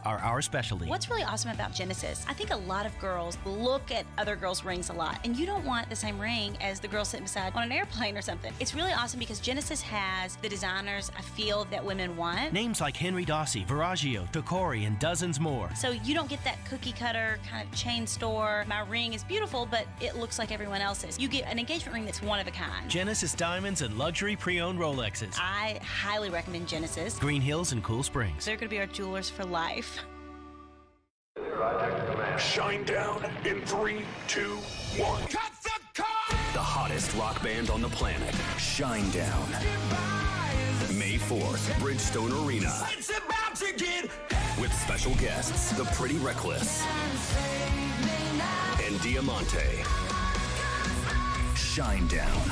are our specialty. What's really awesome about Genesis, I think a lot of girls look at other girls' rings a lot, and you don't want the same ring as the girl sitting beside on an airplane or something. It's really awesome because Genesis has the designers I feel that women want. Names like Henry Dossi, Viraggio, Tocori, and dozens more. So you don't get that cookie cutter kind of chain store. My ring is beautiful, but it looks like everyone else's. You get an engagement ring that's one of a kind. Genesis diamonds and luxury pre-owned Rolexes. I highly recommend Genesis. Green Hills and Cool Springs. They're going to be our jewelers for life. Shine down in 3, 2, 1. Cut the car! The hottest rock band on the planet, Shine Down. May 4th, Bridgestone Arena. It's about to get... With special guests, The Pretty Reckless and Diamante. Shine Down.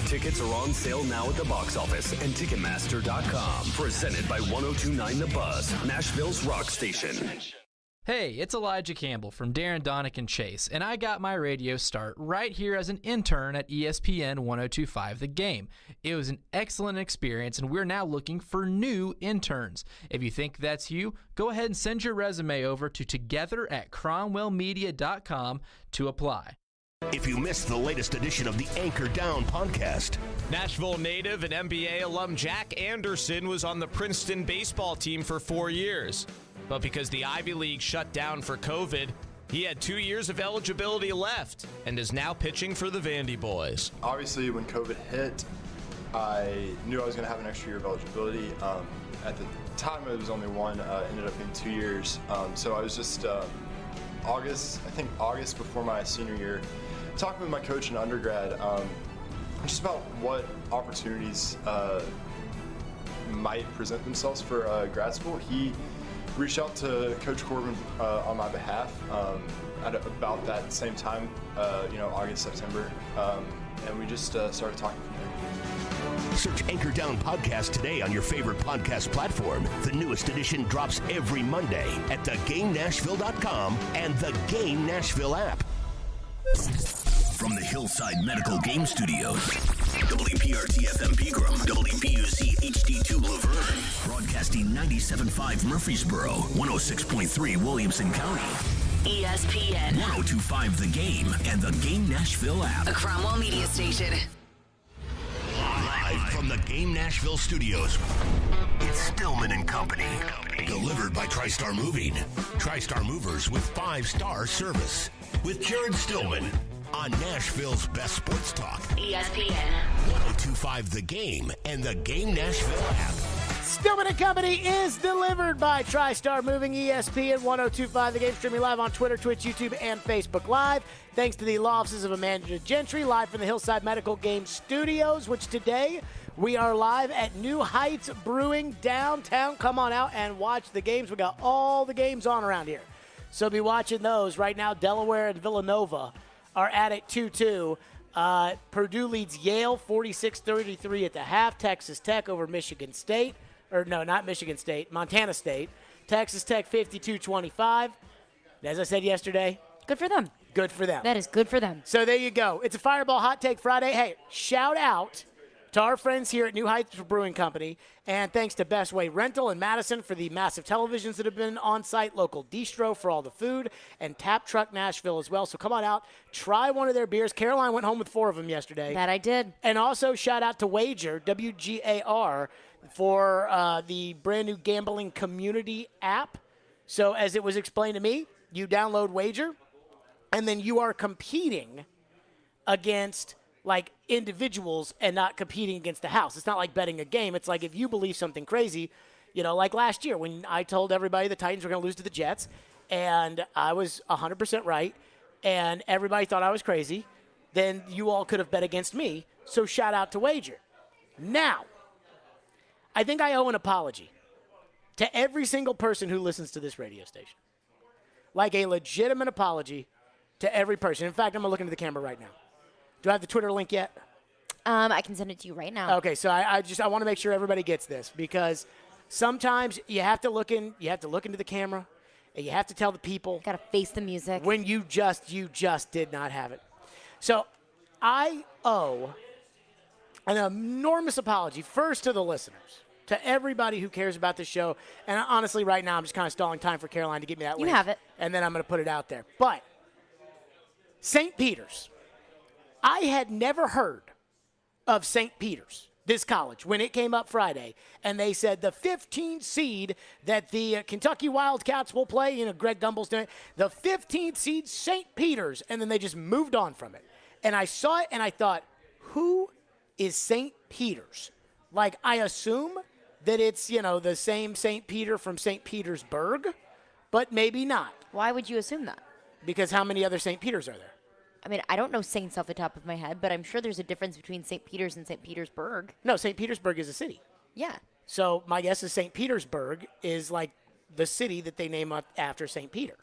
Tickets are on sale now at the box office and Ticketmaster.com. Presented by 102.9 The Buzz, Nashville's rock station. Hey, it's Elijah Campbell from Darren, Donick, and Chase, and I got my radio start right here as an intern at ESPN 102.5 The Game. It was an excellent experience, and we're now looking for new interns. If you think that's you, go ahead and send your resume over to together@cromwellmedia.com to apply. If you missed the latest edition of the Anchor Down podcast. Nashville native and NBA alum Jack Anderson was on the Princeton baseball team for 4 years. But because the Ivy League shut down for COVID, he had 2 years of eligibility left and is now pitching for the Vandy Boys. Obviously, when COVID hit, I knew I was going to have an extra year of eligibility. At the time, it was only one. Ended up being 2 years. So I was just August before my senior year, talking with my coach in undergrad, just about what opportunities might present themselves for grad school. He reached out to Coach Corbin on my behalf at about that same time, August, September, and we just started talking from there. Search Anchor Down Podcast today on your favorite podcast platform. The newest edition drops every Monday at theGameNashville.com and the Game Nashville app. From the Hillside Medical Game Studios, WPRT-FM Pegram, WPUC HD2 Laverne, broadcasting 97.5 Murfreesboro, 106.3 Williamson County, ESPN 102.5 The Game, and the Game Nashville app. A Cromwell Media Station. Live from the Game Nashville studios, it's Stillman and Company. Delivered by Tristar Moving. Tristar Movers with 5-star service. With Jared Stillman on Nashville's best sports talk. ESPN 102.5 The Game and the Game Nashville app. Stillman and Company is delivered by TriStar Moving, ESPN 102.5 The Game, streaming live on Twitter, Twitch, YouTube, and Facebook Live. Thanks to the law offices of Amanda Gentry, live from the Hillside Medical Game Studios, which today we are live at New Heights Brewing downtown. Come on out and watch the games. We got all the games on around here, so be watching those. Right now, Delaware and Villanova are at it 2-2. Purdue leads Yale 46-33 at the half. Texas Tech over Michigan State. Or no, not Michigan State, Montana State. Texas Tech 52-25. As I said yesterday, good for them. Good for them. That is good for them. So there you go. It's a Fireball Hot Take Friday. Hey, shout out to our friends here at New Heights Brewing Company. And thanks to Best Way Rental in Madison for the massive televisions that have been on site, local Distro for all the food, and Tap Truck Nashville as well. So come on out, try one of their beers. Caroline went home with 4 of them yesterday. That I did. And also shout out to Wager, WGAR, for the brand new gambling community app. So as it was explained to me, you download Wager, and then you are competing against like individuals and not competing against the house. It's not like betting a game. It's like if you believe something crazy, like last year when I told everybody the Titans were going to lose to the Jets, and I was 100% right, and everybody thought I was crazy, then you all could have bet against me. So shout out to Wager. Now, I think I owe an apology to every single person who listens to this radio station. Like a legitimate apology to every person. In fact, I'm going to look into the camera right now. Do I have the Twitter link yet? I can send it to you right now. Okay, so I want to make sure everybody gets this, because sometimes you have to look into the camera, and you have to tell the people. Got to face the music. When you just did not have it. So I owe an enormous apology first to the listeners. to everybody who cares about the show. And honestly, right now, I'm just kind of stalling time for Caroline to get me that link. You have it. And then I'm going to put it out there. But St. Peter's. I had never heard of St. Peter's, this college, when it came up Friday, and they said the 15th seed that the Kentucky Wildcats will play, Greg Gumbel's doing it, the 15th seed, St. Peter's, and then they just moved on from it. And I saw it, and I thought, who is St. Peter's? Like, I assume that it's, the same St. Peter from St. Petersburg, but maybe not. Why would you assume that? Because how many other St. Peters are there? I mean, I don't know saints off the top of my head, but I'm sure there's a difference between St. Peter's and St. Petersburg. No, St. Petersburg is a city. Yeah. So my guess is St. Petersburg is like the city that they name after St. Peter.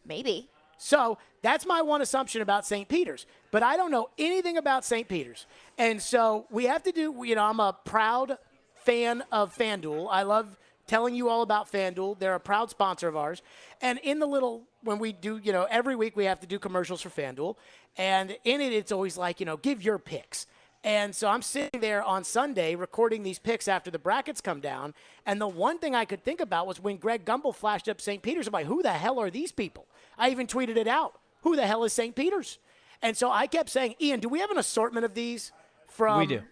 Maybe. So that's my one assumption about St. Peter's. But I don't know anything about St. Peter's. And so we have to do, I'm a proud fan of FanDuel. I love telling you all about FanDuel. They're a proud sponsor of ours. And in the when we do, every week we have to do commercials for FanDuel. And in it, it's always like, give your picks. And so I'm sitting there on Sunday recording these picks after the brackets come down. And the one thing I could think about was when Greg Gumbel flashed up St. Peter's. I'm like, who the hell are these people? I even tweeted it out. Who the hell is St. Peter's? And so I kept saying, Ian, do we have an assortment of these? We do.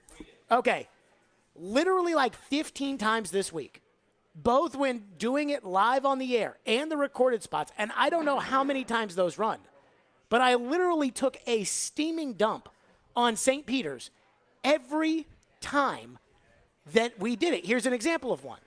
Okay. Literally like 15 times this week. Both when doing it live on the air and the recorded spots. And I don't know how many times those run. But I literally took a steaming dump on St. Peter's every time that we did it. Here's an example of one.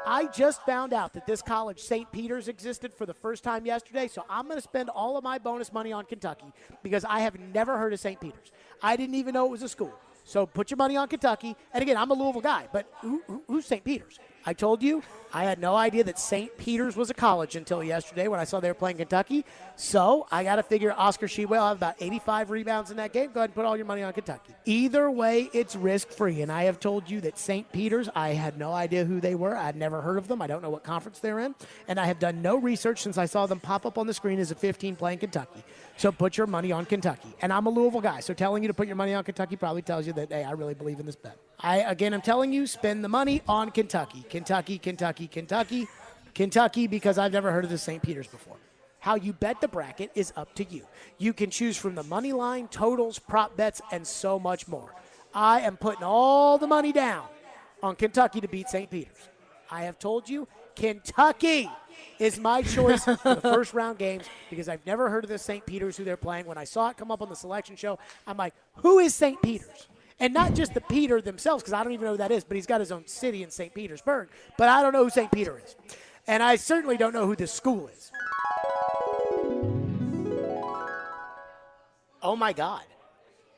I just found out that this college, St. Peter's, existed for the first time yesterday, so I'm going to spend all of my bonus money on Kentucky because I have never heard of St. Peter's. I didn't even know it was a school. So put your money on Kentucky. And again, I'm a Louisville guy, but who's St. Peter's? I told you I had no idea that St. Peter's was a college until yesterday when I saw they were playing Kentucky. So I got to figure Oscar Shewell will have about 85 rebounds in that game. Go ahead and put all your money on Kentucky. Either way, it's risk-free. And I have told you that St. Peter's, I had no idea who they were. I'd never heard of them. I don't know what conference they're in. And I have done no research since I saw them pop up on the screen as a 15 playing Kentucky. So put your money on Kentucky. And I'm a Louisville guy, so telling you to put your money on Kentucky probably tells you that, hey, I really believe in this bet. I'm telling you, spend the money on Kentucky. Kentucky, Kentucky, Kentucky. Kentucky, because I've never heard of the St. Peter's before. How you bet the bracket is up to you. You can choose from the money line, totals, prop bets, and so much more. I am putting all the money down on Kentucky to beat St. Peter's. I have told you, Kentucky is my choice for the first round games because I've never heard of the St. Peter's who they're playing. When I saw it come up on the selection show, I'm like, who is St. Peter's? And not just the Peter themselves, because I don't even know who that is, but he's got his own city in St. Petersburg. But I don't know who St. Peter is. And I certainly don't know who this school is. Oh, my God.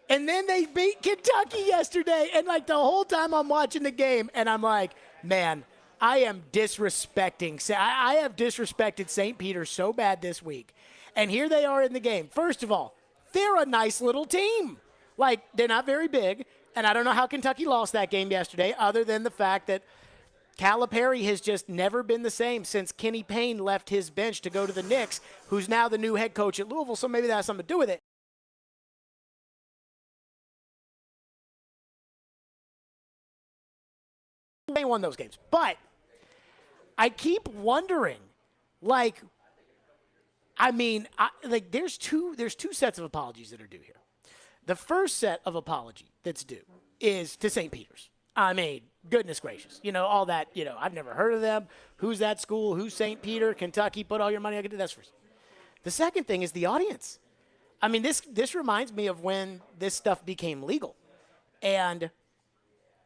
And then they beat Kentucky yesterday. And, like, the whole time I'm watching the game, and I'm like, man, I am disrespecting. I have disrespected St. Peter so bad this week. And here they are in the game. First of all, they're a nice little team. Like, they're not very big, and I don't know how Kentucky lost that game yesterday other than the fact that Calipari has just never been the same since Kenny Payne left his bench to go to the Knicks, who's now the new head coach at Louisville, so maybe that has something to do with it. They won those games. But I keep wondering, like, there's two sets of apologies that are due here. The first set of apology that's due is to St. Peter's. I mean, goodness gracious. All that, I've never heard of them. Who's that school? Who's St. Peter? Kentucky, put all your money on it. That's first. The second thing is the audience. I mean, this reminds me of when this stuff became legal. And,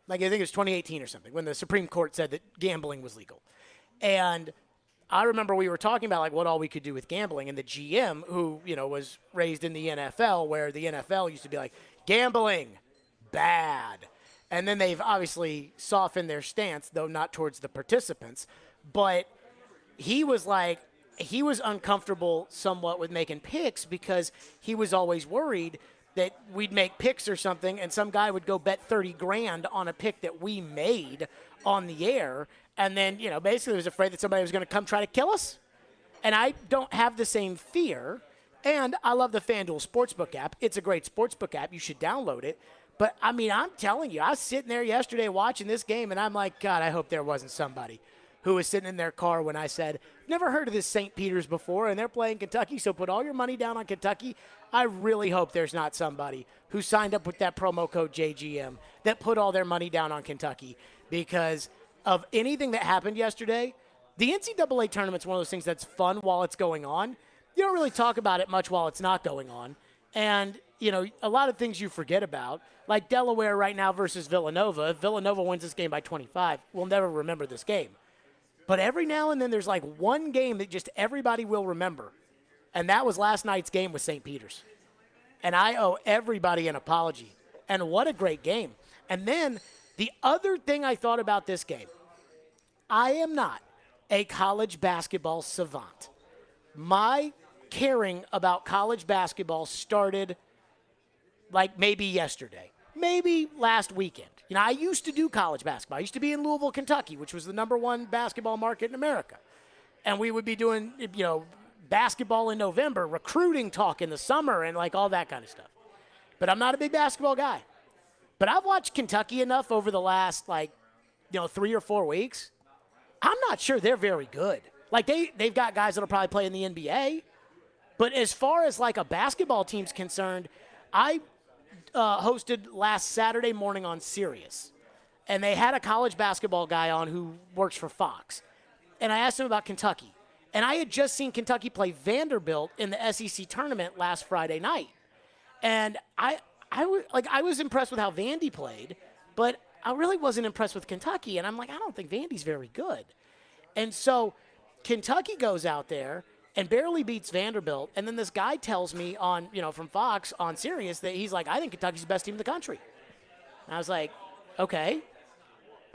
like, I think it was 2018 or something, when the Supreme Court said that gambling was legal. And I remember we were talking about, like, what all we could do with gambling, and the GM, who, was raised in the NFL, where the NFL used to be like, gambling, bad. And then they've obviously softened their stance, though not towards the participants. But he was uncomfortable somewhat with making picks because he was always worried that we'd make picks or something, and some guy would go bet $30,000 on a pick that we made on the air, and then, basically was afraid that somebody was going to come try to kill us. And I don't have the same fear, and I love the FanDuel Sportsbook app. It's a great sportsbook app. You should download it. But, I mean, I'm telling you, I was sitting there yesterday watching this game, and I'm like, God, I hope there wasn't somebody who was sitting in their car when I said, never heard of this St. Peter's before, and they're playing Kentucky, so put all your money down on Kentucky. I really hope there's not somebody who signed up with that promo code JGM that put all their money down on Kentucky, because of anything that happened yesterday. The NCAA tournament's one of those things that's fun while it's going on. You don't really talk about it much while it's not going on. And, you know, a lot of things you forget about, like Delaware right now versus Villanova. If Villanova wins this game by 25, we'll never remember this game. But every now and then there's like one game that just everybody will remember. And that was last night's game with St. Peter's. And I owe everybody an apology. And what a great game. And then the other thing I thought about this game, I am not a college basketball savant. My caring about college basketball started like maybe yesterday, maybe last weekend. You know, I used to do college basketball. I used to be in Louisville, Kentucky, which was the #1 basketball market in America. And we would be doing, you know, basketball in November, recruiting talk in the summer, and like all that kind of stuff. But I'm not a big basketball guy. But I've watched Kentucky enough over the last, 3 or 4 weeks. I'm not sure they're very good. Like, they've got guys that'll probably play in the NBA. But as far as, like, a basketball team's concerned, I hosted last Saturday morning on Sirius. And they had a college basketball guy on who works for Fox. And I asked him about Kentucky. And I had just seen Kentucky play Vanderbilt in the SEC tournament last Friday night. And I was impressed with how Vandy played, but I really wasn't impressed with Kentucky. And I'm like, I don't think Vandy's very good. And so Kentucky goes out there and barely beats Vanderbilt. And then this guy tells me from Fox on Sirius that he's like, I think Kentucky's the best team in the country. And I was like, okay.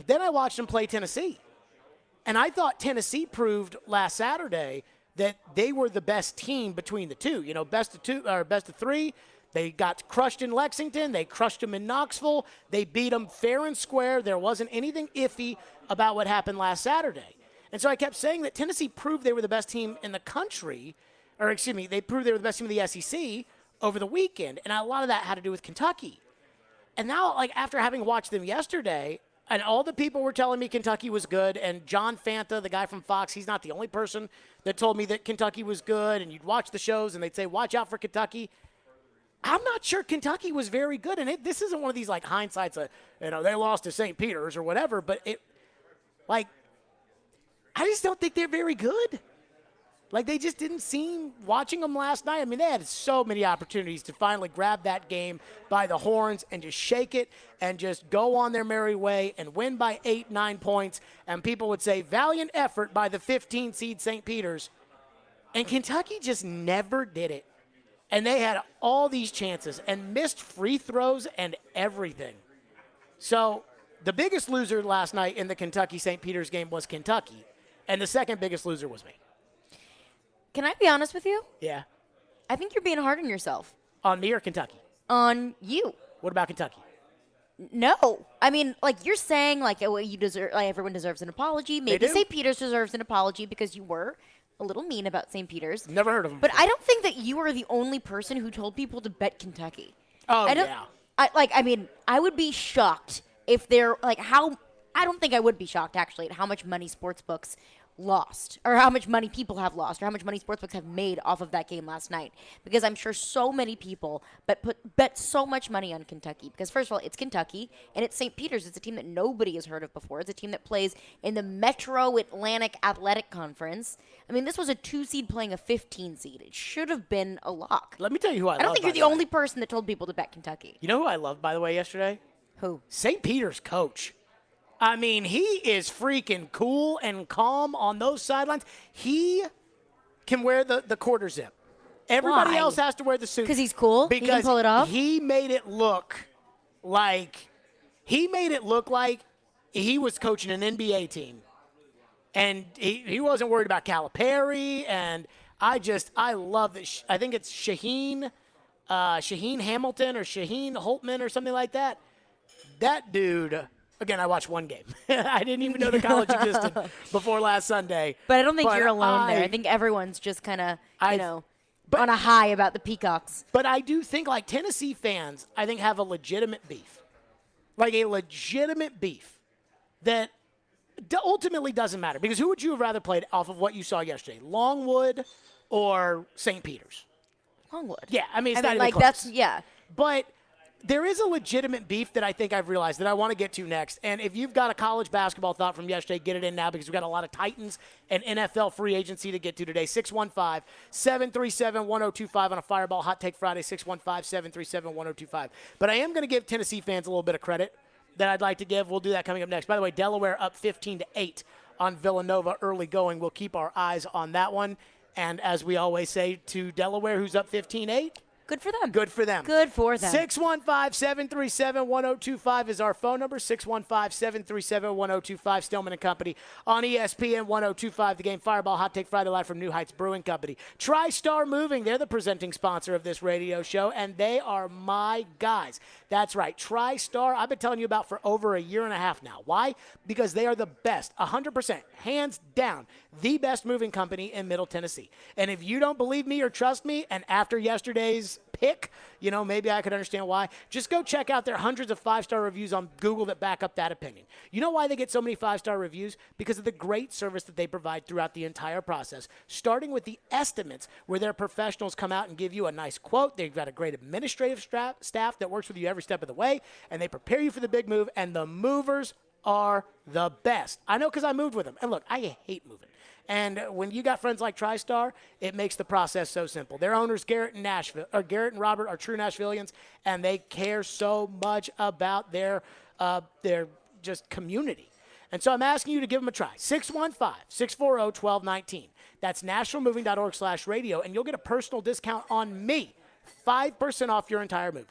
Then I watched them play Tennessee. And I thought Tennessee proved last Saturday that they were the best team between the two. You know, best of three. They got crushed in Lexington. They crushed them in Knoxville. They beat them fair and square. There wasn't anything iffy about what happened last Saturday. And so I kept saying that Tennessee proved they were the best team in the country, they proved they were the best team in the SEC over the weekend. And a lot of that had to do with Kentucky. And now, like, after having watched them yesterday, and all the people were telling me Kentucky was good, and John Fanta, the guy from Fox, he's not the only person that told me that Kentucky was good, and you'd watch the shows and they'd say, watch out for Kentucky. I'm not sure Kentucky was very good, and this isn't one of these, like, hindsights of, they lost to St. Peter's or whatever, but I just don't think they're very good. Like, they just didn't seem, watching them last night, I mean, they had so many opportunities to finally grab that game by the horns and just shake it and just go on their merry way and win by 8, 9 points. And people would say, valiant effort by the 15 seed St. Peter's. And Kentucky just never did it. And they had all these chances and missed free throws and everything. So the biggest loser last night in the Kentucky-St. Peter's game was Kentucky. And the second biggest loser was me. Can I be honest with you? Yeah. I think you're being hard on yourself. On me or Kentucky? On you. What about Kentucky? No. I mean, like, you're saying, like, you deserve, like, everyone deserves an apology. Maybe St. Peter's deserves an apology because you were a little mean about St. Peter's. Never heard of them. But I don't think that you are the only person who told people to bet Kentucky. Oh, yeah. I would be shocked if they're, like, I don't think I would be shocked, actually, at how much money sportsbooks lost, or how much money people have lost, or how much money sportsbooks have made off of that game last night. Because I'm sure so many people bet so much money on Kentucky. Because first of all, it's Kentucky, and it's St. Peter's. It's a team that nobody has heard of before. It's a team that plays in the Metro Atlantic Athletic Conference. I mean, this was a 2 seed playing a 15 seed. It should have been a lock. Let me tell you who I love. I don't think you're the only person that told people to bet Kentucky. You know who I loved, by the way, yesterday? Who? St. Peter's coach. I mean, he is freaking cool and calm on those sidelines. He can wear the quarter zip. Everybody else has to wear the suit. Because he's cool? Because he can pull it off? He made it look like he was coaching an NBA team. And he wasn't worried about Calipari. And I love that. I think it's Shaheen Hamilton or Shaheen Holtman or something like that. That dude... Again, I watched one game. I didn't even know the college existed before last Sunday. But I don't think you're alone there. I think everyone's just kind of, on a high about the Peacocks. But I do think, like, Tennessee fans, I think, have a legitimate beef. Like, a legitimate beef that ultimately doesn't matter. Because who would you have rather played off of what you saw yesterday? Longwood or St. Peter's? Longwood. Yeah, I mean, it's not even like, close. that's, yeah. But there is a legitimate beef that I think I've realized that I want to get to next. And if you've got a college basketball thought from yesterday, get it in now because we've got a lot of Titans and NFL free agency to get to today. 615-737-1025 on a Fireball Hot Take Friday, 615-737-1025. But I am going to give Tennessee fans a little bit of credit that I'd like to give. We'll do that coming up next. By the way, Delaware up 15-8 on Villanova early going. We'll keep our eyes on that one. And as we always say to Delaware, who's up 15-8, good for them. Good for them. Good for them. 615-737-1025 is our phone number. 615-737-1025. Stillman and Company on ESPN 1025. The Game. Fireball Hot Take Friday live from New Heights Brewing Company. Tristar Moving. They're the presenting sponsor of this radio show, and they are my guys. That's right. Tristar, I've been telling you about for over a year and a half now. Why? Because they are the best, 100%, hands down, the best moving company in Middle Tennessee. And if you don't believe me or trust me, and after yesterday's pick, you know, maybe I could understand why. Just go check out their hundreds of 5-star reviews on Google that back up that opinion. You know why they get so many 5-star reviews? Because of the great service that they provide throughout the entire process, starting with the estimates where their professionals come out and give you a nice quote. They've got a great administrative staff that works with you every step of the way, and they prepare you for the big move, and the movers are the best. I know because I moved with them. And look, I hate moving. And when you got friends like Tristar, it makes the process so simple. Their owners, Garrett and Robert, are true Nashvillians, and they care so much about their just community. And so I'm asking you to give them a try. 615-640-1219. That's nationalmoving.org/radio, and you'll get a personal discount on me. 5% off your entire move.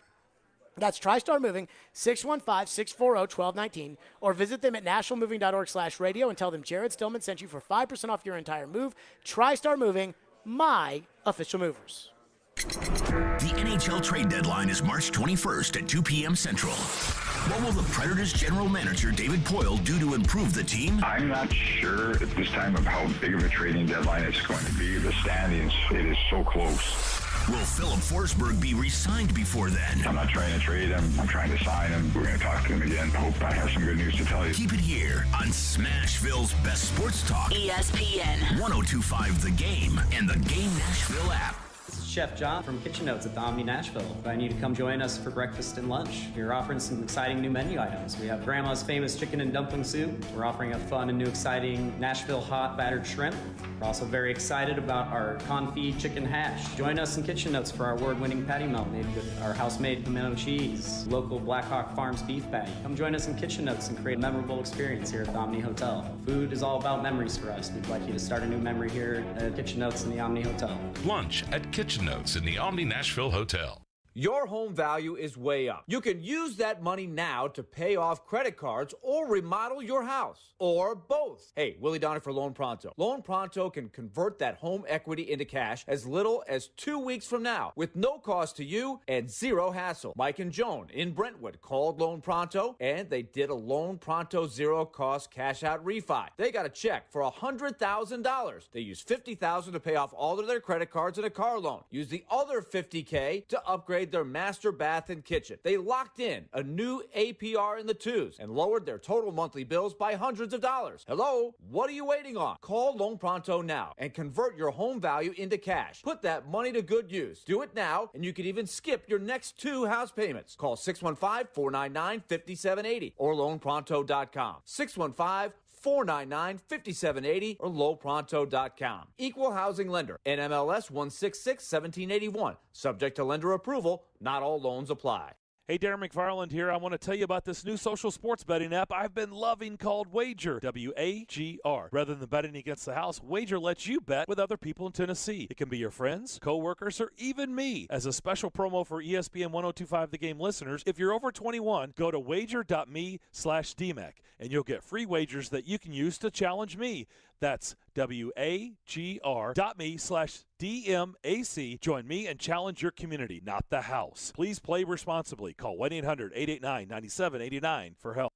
That's Tristar Moving, 615-640-1219, or visit them at nationalmoving.org/radio and tell them Jared Stillman sent you for 5% off your entire move. Tristar Moving, my official movers. The NHL trade deadline is March 21st at 2 p.m. Central. What will the Predators general manager David Poile do to improve the team? I'm not sure at this time of how big of a trading deadline it's going to be. The standings, it is so close. Will Philip Forsberg be re-signed before then? I'm not trying to trade him. I'm trying to sign him. We're going to talk to him again. Hope I have some good news to tell you. Keep it here on Smashville's best sports talk. ESPN 1025 The Game and the Game Nashville app. This is Chef John from Kitchen Notes at the Omni Nashville. Invite you to come join us for breakfast and lunch. We're offering some exciting new menu items. We have Grandma's famous chicken and dumpling soup. We're offering a fun and new exciting Nashville hot battered shrimp. We're also very excited about our confit chicken hash. Join us in Kitchen Notes for our award-winning patty melt made with our house-made pimento cheese, local Blackhawk Farms beef patty. Come join us in Kitchen Notes and create a memorable experience here at the Omni Hotel. Food is all about memories for us. We'd like you to start a new memory here at Kitchen Notes in the Omni Hotel. Lunch at Kitchen Notes in the Omni Nashville Hotel. Your home value is way up. You can use that money now to pay off credit cards or remodel your house, or both. Hey, Willie Donner for Loan Pronto. Loan Pronto can convert that home equity into cash as little as 2 weeks from now with no cost to you and zero hassle. Mike and Joan in Brentwood called Loan Pronto and they did a Loan Pronto zero cost cash out refi. They got a check for $100,000. They used $50,000 to pay off all of their credit cards and a car loan. Use the other $50K to upgrade their master bath and kitchen. They locked in a new APR in the 2s and lowered their total monthly bills by hundreds of dollars. Hello? What are you waiting on? Call Loan Pronto now and convert your home value into cash. Put that money to good use. Do it now, and you can even skip your next 2 house payments. Call 615-499-5780 or loanpronto.com. 615-499-5780 or lowpronto.com. Equal housing lender. NMLS 166-1781. Subject to lender approval. Not all loans apply. Hey, Darren McFarland here. I want to tell you about this new social sports betting app I've been loving called Wager, W-A-G-R. Rather than betting against the house, Wager lets you bet with other people in Tennessee. It can be your friends, co-workers, or even me. As a special promo for ESPN 1025 The Game listeners, if you're over 21, go to wager.me/DMAC, and you'll get free wagers that you can use to challenge me. That's WAGR.me/DMAC. Join me and challenge your community, not the house. Please play responsibly. Call 1-800-889-9789 for help.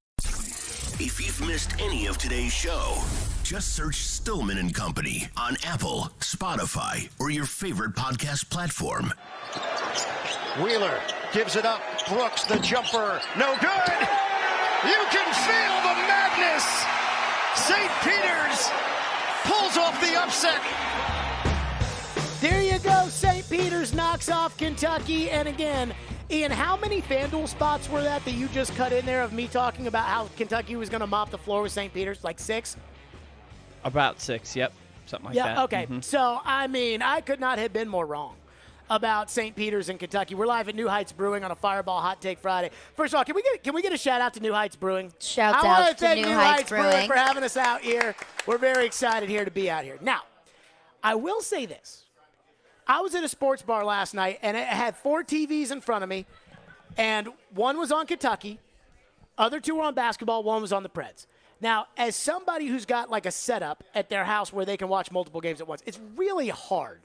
If you've missed any of today's show, Just search Stillman and Company on Apple, Spotify, or your favorite podcast platform. Wheeler gives it up. Brooks, the jumper. No good. You can feel the madness. St. Peter's pulls off the upset. There you go. St. Peter's knocks off Kentucky. And again, Ian, how many FanDuel spots were that you just cut in there of me talking about how Kentucky was going to mop the floor with St. Peter's? Like 6? About 6, yep. Something like that. Yeah, okay. So, I mean, I could not have been more wrong about St. Peter's and Kentucky. We're live at New Heights Brewing on a Fireball Hot Take Friday. First of all, can we get a shout out to New Heights Brewing? Shouts I out want to thank New Heights Brewing for having us out here. We're very excited here to be out here. Now, I will say this. I was at a sports bar last night, and it had 4 TVs in front of me, and one was on Kentucky, other 2 were on basketball, one was on the Preds. Now, as somebody who's got like a setup at their house where they can watch multiple games at once, it's really hard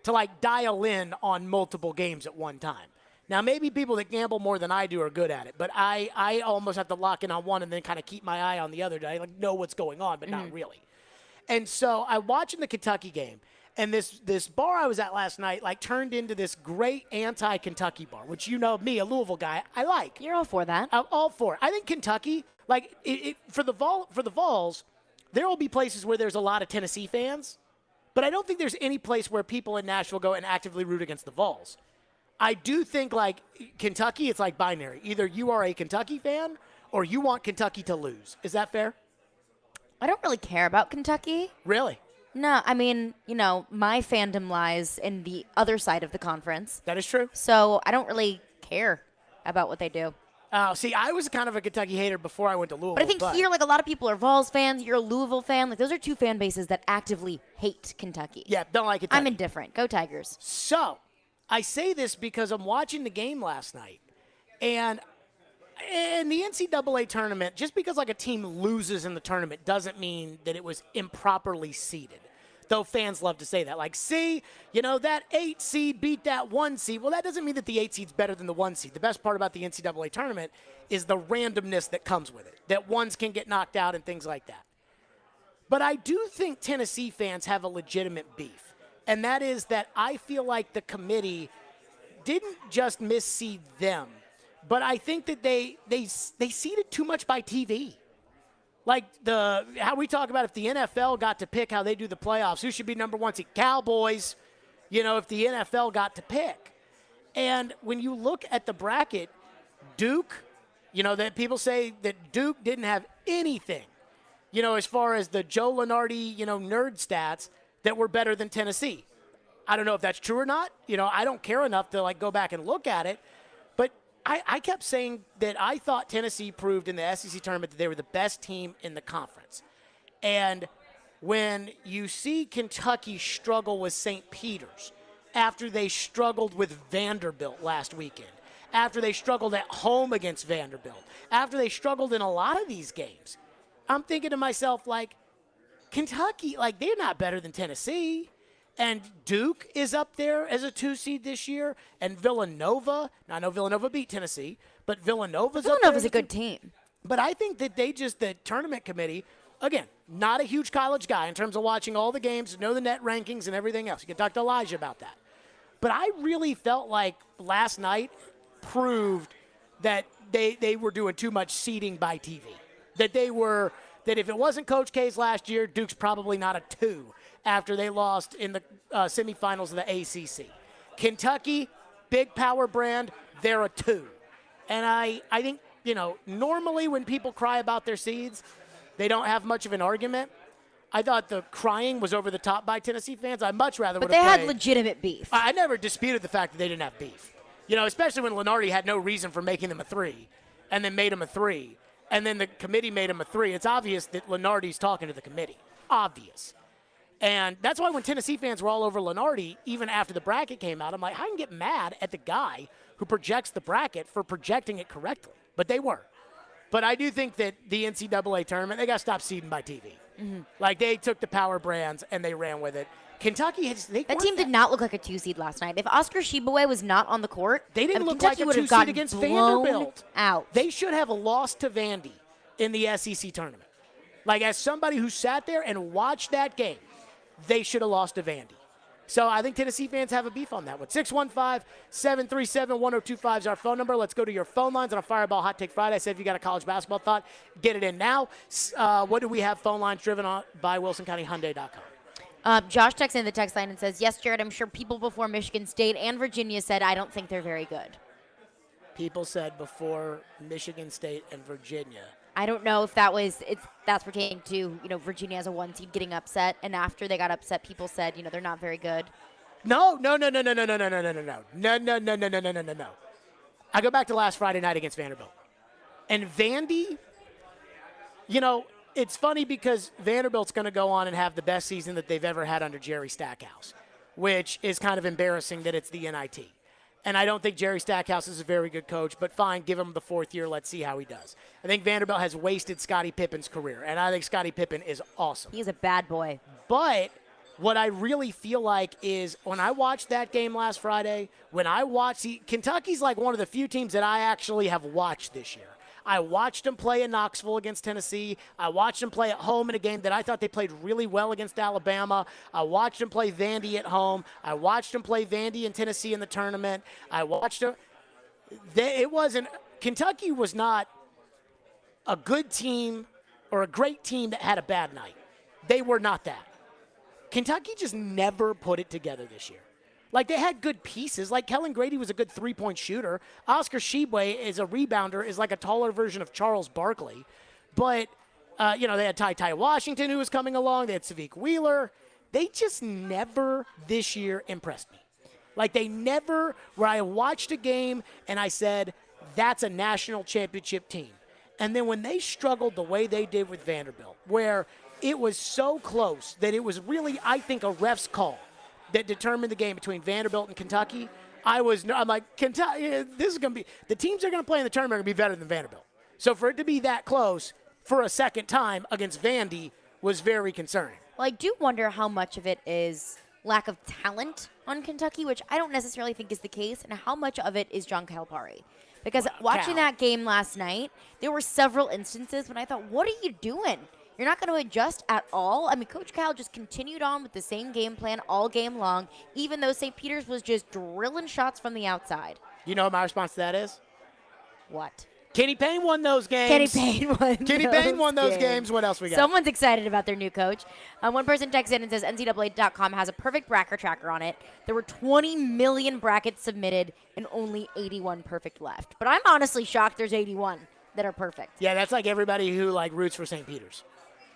to like dial in on multiple games at one time. Now, maybe people that gamble more than I do are good at it, but I almost have to lock in on one and then kind of keep my eye on the other. I like know what's going on, but not really. And so I'm watching the Kentucky game. And this bar I was at last night, like, turned into this great anti-Kentucky bar, which you know me, a Louisville guy, I like. You're all for that. I'm all for it. I think Kentucky, like, for the Vols, there will be places where there's a lot of Tennessee fans, but I don't think there's any place where people in Nashville go and actively root against the Vols. I do think, like, Kentucky, it's like binary. Either you are a Kentucky fan or you want Kentucky to lose. Is that fair? I don't really care about Kentucky. Really? No, I mean, you know, my fandom lies in the other side of the conference. That is true. So I don't really care about what they do. Oh, see, I was kind of a Kentucky hater before I went to Louisville. But I think here, like, a lot of people are Vols fans. You're a Louisville fan. Like, those are 2 fan bases that actively hate Kentucky. Yeah, don't like Kentucky. I'm indifferent. Go Tigers. So, I say this because I'm watching the game last night, and in the NCAA tournament, just because like a team loses in the tournament doesn't mean that it was improperly seeded. Though fans love to say that. Like, see, you know, that 8 seed beat that 1 seed. Well, that doesn't mean that the 8 seed's better than the 1 seed. The best part about the NCAA tournament is the randomness that comes with it, that ones can get knocked out and things like that. But I do think Tennessee fans have a legitimate beef, and that is that I feel like the committee didn't just misseed them, but I think that they seeded too much by TV. Like how we talk about if the NFL got to pick how they do the playoffs, who should be number 1 seed? Cowboys, you know, if the NFL got to pick. And when you look at the bracket, Duke, you know, that people say that Duke didn't have anything, you know, as far as the Joe Lunardi, you know, nerd stats that were better than Tennessee. I don't know if that's true or not. You know, I don't care enough to like go back and look at it. But I kept saying that I thought Tennessee proved in the SEC tournament that they were the best team in the conference. And when you see Kentucky struggle with St. Peter's after they struggled with Vanderbilt last weekend, after they struggled at home against Vanderbilt, after they struggled in a lot of these games, I'm thinking to myself, like, Kentucky, like, they're not better than Tennessee. And Duke is up there as a 2 seed this year. And Villanova, now I know Villanova beat Tennessee, but Villanova's a good team. But I think that the tournament committee, again, not a huge college guy in terms of watching all the games, know the net rankings and everything else. You can talk to Elijah about that. But I really felt like last night proved that they were doing too much seeding by TV. That if it wasn't Coach K's last year, Duke's probably not a 2 after they lost in the semifinals of the ACC. Kentucky, big power brand, they're a 2. And I think, you know, normally when people cry about their seeds, they don't have much of an argument. I thought the crying was over the top by Tennessee fans. I much rather would have But they had legitimate beef. I never disputed the fact that they didn't have beef. You know, especially when Lunardi had no reason for making them a 3 and then made them a 3. And then the committee made him a 3. It's obvious that Lunardi's talking to the committee. Obvious. And that's why when Tennessee fans were all over Lunardi, even after the bracket came out, I'm like, I can get mad at the guy who projects the bracket for projecting it correctly. But they were. But I do think that the NCAA tournament, they got to stop seeding by TV. Mm-hmm. Like, they took the power brands and they ran with it. Kentucky, that team did not look like a 2 seed last night. If Oscar Shibaway was not on the court, they didn't look Kentucky like a 2 seed against Vanderbilt. Out. They should have lost to Vandy in the SEC tournament. Like, as somebody who sat there and watched that game, they should have lost to Vandy. So I think Tennessee fans have a beef on that one. 615-737-1025 is our phone number. Let's go to your phone lines on a Fireball Hot Take Friday. I said if you got a college basketball thought, get it in now. What do we have phone lines driven on by WilsonCountyHyundai.com? Josh texts in the text line and says, yes, Jared, I'm sure people before Michigan State and Virginia said, I don't think they're very good. People said before Michigan State and Virginia. I don't know if that's pertaining to, Virginia as a 1 seed getting upset, and after they got upset, people said, they're not very good. No. I go back to last Friday night against Vanderbilt. And Vandy, it's funny because Vanderbilt's going to go on and have the best season that they've ever had under Jerry Stackhouse, which is kind of embarrassing that it's the NIT. And I don't think Jerry Stackhouse is a very good coach, but fine, give him the 4th year. Let's see how he does. I think Vanderbilt has wasted Scottie Pippen's career, and I think Scottie Pippen is awesome. He's a bad boy. But what I really feel like is when I watched that game last Friday, Kentucky's like one of the few teams that I actually have watched this year. I watched them play in Knoxville against Tennessee. I watched them play at home in a game that I thought they played really well against Alabama. I watched them play Vandy at home. I watched them play Vandy and Tennessee in the tournament. I watched them. Kentucky was not a good team or a great team that had a bad night. They were not that. Kentucky just never put it together this year. Like, they had good pieces. Like, Kellen Grady was a good three-point shooter. Oscar Tshiebwe is a rebounder, is like a taller version of Charles Barkley. But, they had Ty Washington who was coming along. They had Sadiq Wheeler. They just never this year impressed me. Like, they never, where I watched a game and I said, that's a national championship team. And then when they struggled the way they did with Vanderbilt, where it was so close that it was really, I think, a ref's call that determined the game between Vanderbilt and Kentucky, I'm like, Kentucky, this is going to be, the teams they're going to play in the tournament are going to be better than Vanderbilt. So for it to be that close for a second time against Vandy was very concerning. Well, I do wonder how much of it is lack of talent on Kentucky, which I don't necessarily think is the case, and how much of it is John Calipari. Because watching that game last night, there were several instances when I thought, what are you doing? You're not going to adjust at all. I mean, Coach Cal just continued on with the same game plan all game long, even though St. Peter's was just drilling shots from the outside. You know what my response to that is? What? Kenny Payne won those games. Kenny Payne won those games. What else we got? Someone's excited about their new coach. One person texts in and says NCAA.com has a perfect bracket tracker on it. There were 20 million brackets submitted and only 81 perfect left. But I'm honestly shocked there's 81 that are perfect. Yeah, that's like everybody who roots for St. Peter's.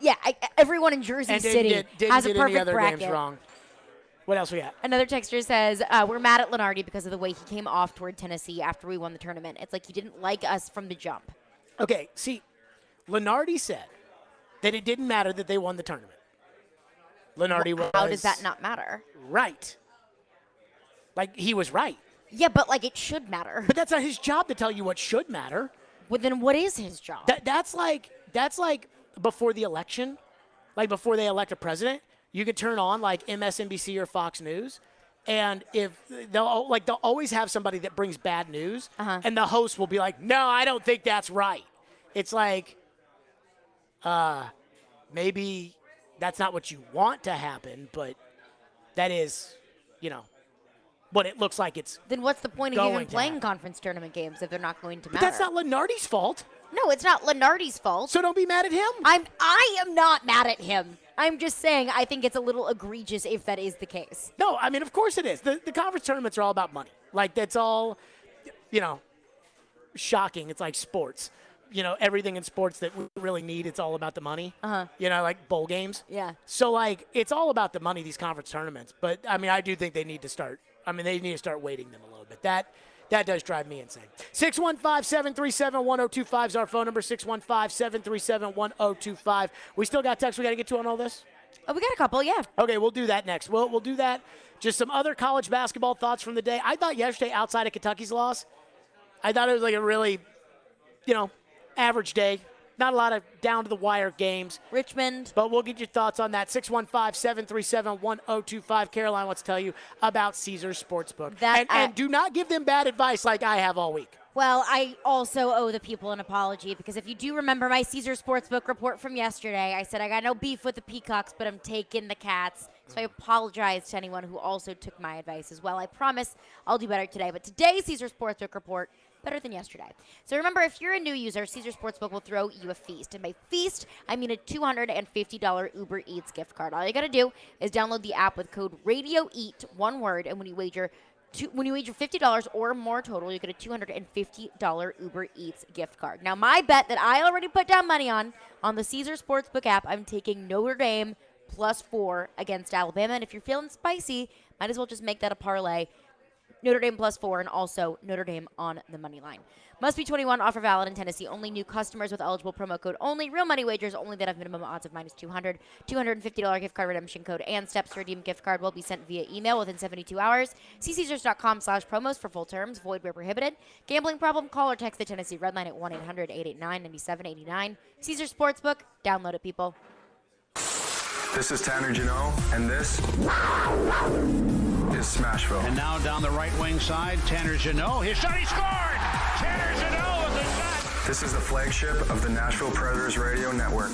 Yeah, everyone in Jersey City has a perfect any other bracket. Games wrong. What else we got? Another texter says, we're mad at Lenardi because of the way he came off toward Tennessee after we won the tournament. It's like he didn't like us from the jump. Okay, see, Lenardi said that it didn't matter that they won the tournament. Lenardi was... How does that not matter? Right. Like, he was right. Yeah, but, it should matter. But that's not his job to tell you what should matter. Well, then what is his job? That's like before the election, like before they elect a president, you could turn on MSNBC or Fox News, and if they'll always have somebody that brings bad news, and the host will be like, "No, I don't think that's right." It's like, maybe that's not what you want to happen, but that is, what it looks like it's. Then what's the point of even playing conference tournament games if they're not going to matter? But that's not Lenardi's fault. No, it's not Lenardi's fault. So don't be mad at him. I am not mad at him. I'm just saying I think it's a little egregious if that is the case. No, I mean, of course it is. The conference tournaments are all about money. That's all, shocking. It's like sports. Everything in sports that we really need, it's all about the money. Like bowl games. Yeah. So, it's all about the money, these conference tournaments. But, I mean, I do think they need to start. They need to start weighting them a little bit. That does drive me insane. 615-737-1025 is our phone number, 615-737-1025. We still got text we got to get to on all this? Oh, we got a couple, yeah. Okay, we'll do that next. We'll do that. Just some other college basketball thoughts from the day. I thought yesterday, outside of Kentucky's loss, I thought it was a really, average day Not a lot of down-to-the-wire games. Richmond. But we'll get your thoughts on that. 615-737-1025. Caroline wants to tell you about Caesars Sportsbook. And do not give them bad advice like I have all week. Well, I also owe the people an apology because if you do remember my Caesars Sportsbook report from yesterday, I said I got no beef with the Peacocks, but I'm taking the Cats. So I apologize to anyone who also took my advice as well. I promise I'll do better today. But today's Caesars Sportsbook report, better than yesterday. So remember, if you're a new user, Caesars Sportsbook will throw you a feast. And by feast, I mean a $250 Uber Eats gift card. All you got to do is download the app with code RADIOEAT, one word, and when you wager $50 or more total, you get a $250 Uber Eats gift card. Now, my bet that I already put down money on the Caesars Sportsbook app, I'm taking Notre Dame +4 against Alabama. And if you're feeling spicy, might as well just make that a parlay. Notre Dame +4 and also Notre Dame on the money line. Must be 21, offer valid in Tennessee. Only new customers with eligible promo code only. Real money wagers only that have minimum odds of -200. $250 gift card redemption code and steps to redeem gift card will be sent via email within 72 hours. See Caesars.com/promos for full terms. Void where prohibited. Gambling problem? Call or text the Tennessee Red Line at 1-800-889-9789. Caesars Sportsbook. Download it, people. This is Tanner Janot, and this is Smashville. And now down the right wing side, Tanner Janot. His shot, he scored! Tanner Janot with a shot! This is the flagship of the Nashville Predators Radio Network.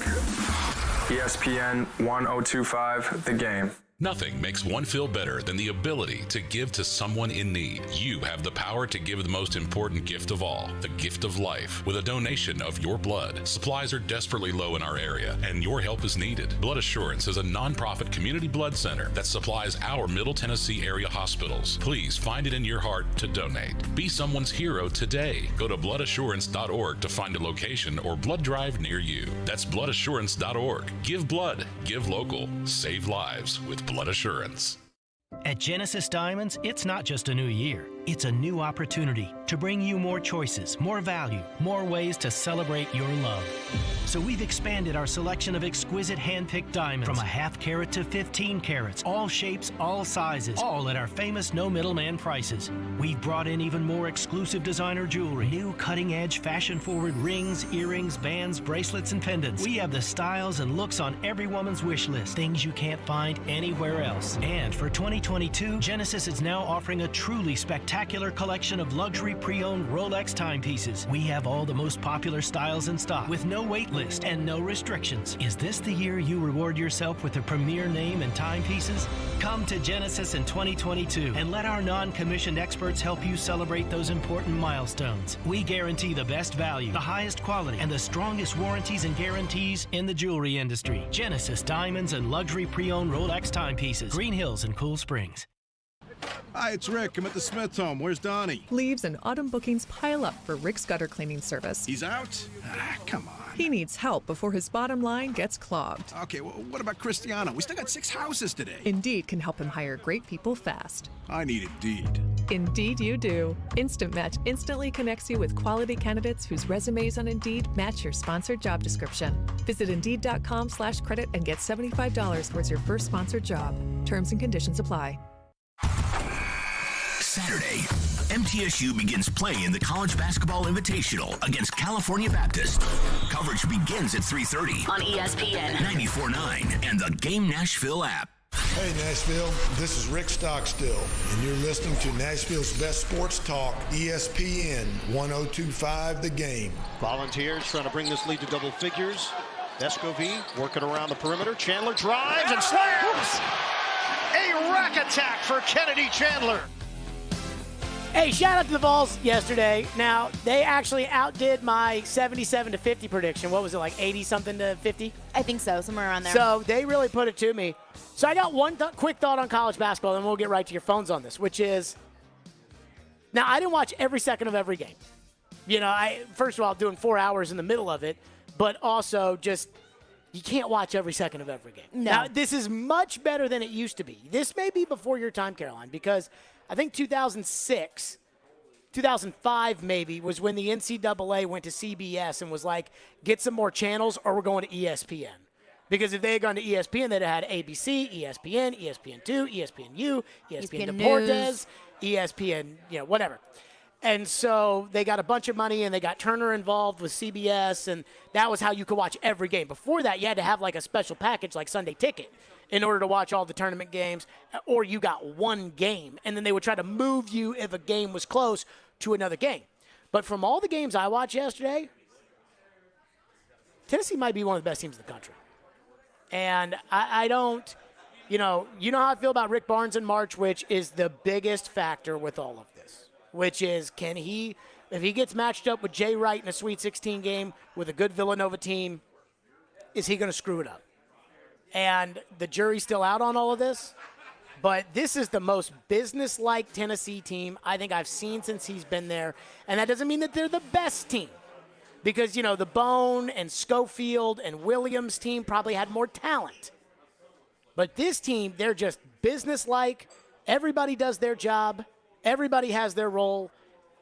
ESPN 1025, The Game. Nothing makes one feel better than the ability to give to someone in need. You have the power to give the most important gift of all, the gift of life, with a donation of your blood. Supplies are desperately low in our area, and your help is needed. Blood Assurance is a nonprofit community blood center that supplies our Middle Tennessee area hospitals. Please find it in your heart to donate. Be someone's hero today. Go to bloodassurance.org to find a location or blood drive near you. That's bloodassurance.org. Give blood, give local, save lives with Blood Assurance. At Genesis Diamonds, it's not just a new year. It's a new opportunity to bring you more choices, more value, more ways to celebrate your love. So we've expanded our selection of exquisite hand-picked diamonds from a ½ carat to 15 carats, all shapes, all sizes, all at our famous no middleman prices. We've brought in even more exclusive designer jewelry, new cutting-edge fashion-forward rings, earrings, bands, bracelets, and pendants. We have the styles and looks on every woman's wish list, things you can't find anywhere else. And for 2022, Genesis is now offering a truly spectacular collection of luxury pre-owned Rolex timepieces. We have all the most popular styles in stock with no wait list and no restrictions. Is this the year you reward yourself with a premier name and timepieces? Come to Genesis in 2022 and let our non-commissioned experts help you celebrate those important milestones. We guarantee the best value, the highest quality, and the strongest warranties and guarantees in the jewelry industry. Genesis Diamonds and luxury pre-owned Rolex timepieces. Green Hills and Cool Springs. Hi, it's Rick. I'm at the Smith home. Where's Donnie? Leaves and autumn bookings pile up for Rick's gutter cleaning service. He's out? Come on. He needs help before his bottom line gets clogged. Okay, well, what about Cristiano? We still got 6 houses today. Indeed can help him hire great people fast. I need Indeed. Indeed you do. Instant Match instantly connects you with quality candidates whose resumes on Indeed match your sponsored job description. Visit Indeed.com/credit and get $75 towards your first sponsored job. Terms and conditions apply. Saturday, MTSU begins play in the College Basketball Invitational against California Baptist. Coverage begins at 3:30 on ESPN 94.9 and the Game Nashville app. Hey Nashville, this is Rick Stockstill, and you're listening to Nashville's best sports talk, ESPN 1025 The Game. Volunteers trying to bring this lead to double figures. Escovy working around the perimeter. Chandler drives and slams! A rack attack for Kennedy Chandler. Hey, shout out to the Vols yesterday. Now, they actually outdid my 77-50 prediction. What was it, like 80-something to 50? I think so, somewhere around there. So they really put it to me. So I got one quick thought on college basketball, and we'll get right to your phones on this, which is, now I didn't watch every second of every game. You know, first of all, doing 4 hours in the middle of it, but also just, you can't watch every second of every game. No. Now, this is much better than it used to be. This may be before your time, Caroline, because I think 2006, 2005 maybe, was when the NCAA went to CBS and was like, get some more channels or we're going to ESPN. Because if they had gone to ESPN, they'd have had ABC, ESPN, ESPN2, ESPNU, ESPN Deportes, ESPN, whatever. And so they got a bunch of money, and they got Turner involved with CBS, and that was how you could watch every game. Before that, you had to have like a special package like Sunday Ticket in order to watch all the tournament games, or you got one game, and then they would try to move you if a game was close to another game. But from all the games I watched yesterday, Tennessee might be one of the best teams in the country. And I don't, you know how I feel about Rick Barnes in March, which is the biggest factor with all of this, which is if he gets matched up with Jay Wright in a Sweet 16 game with a good Villanova team, is he going to screw it up? And the jury's still out on all of this, but this is the most business-like Tennessee team I think I've seen since he's been there. And that doesn't mean that they're the best team, because, the Bone and Schofield and Williams team probably had more talent. But this team, they're just business-like. Everybody does their job. Everybody has their role.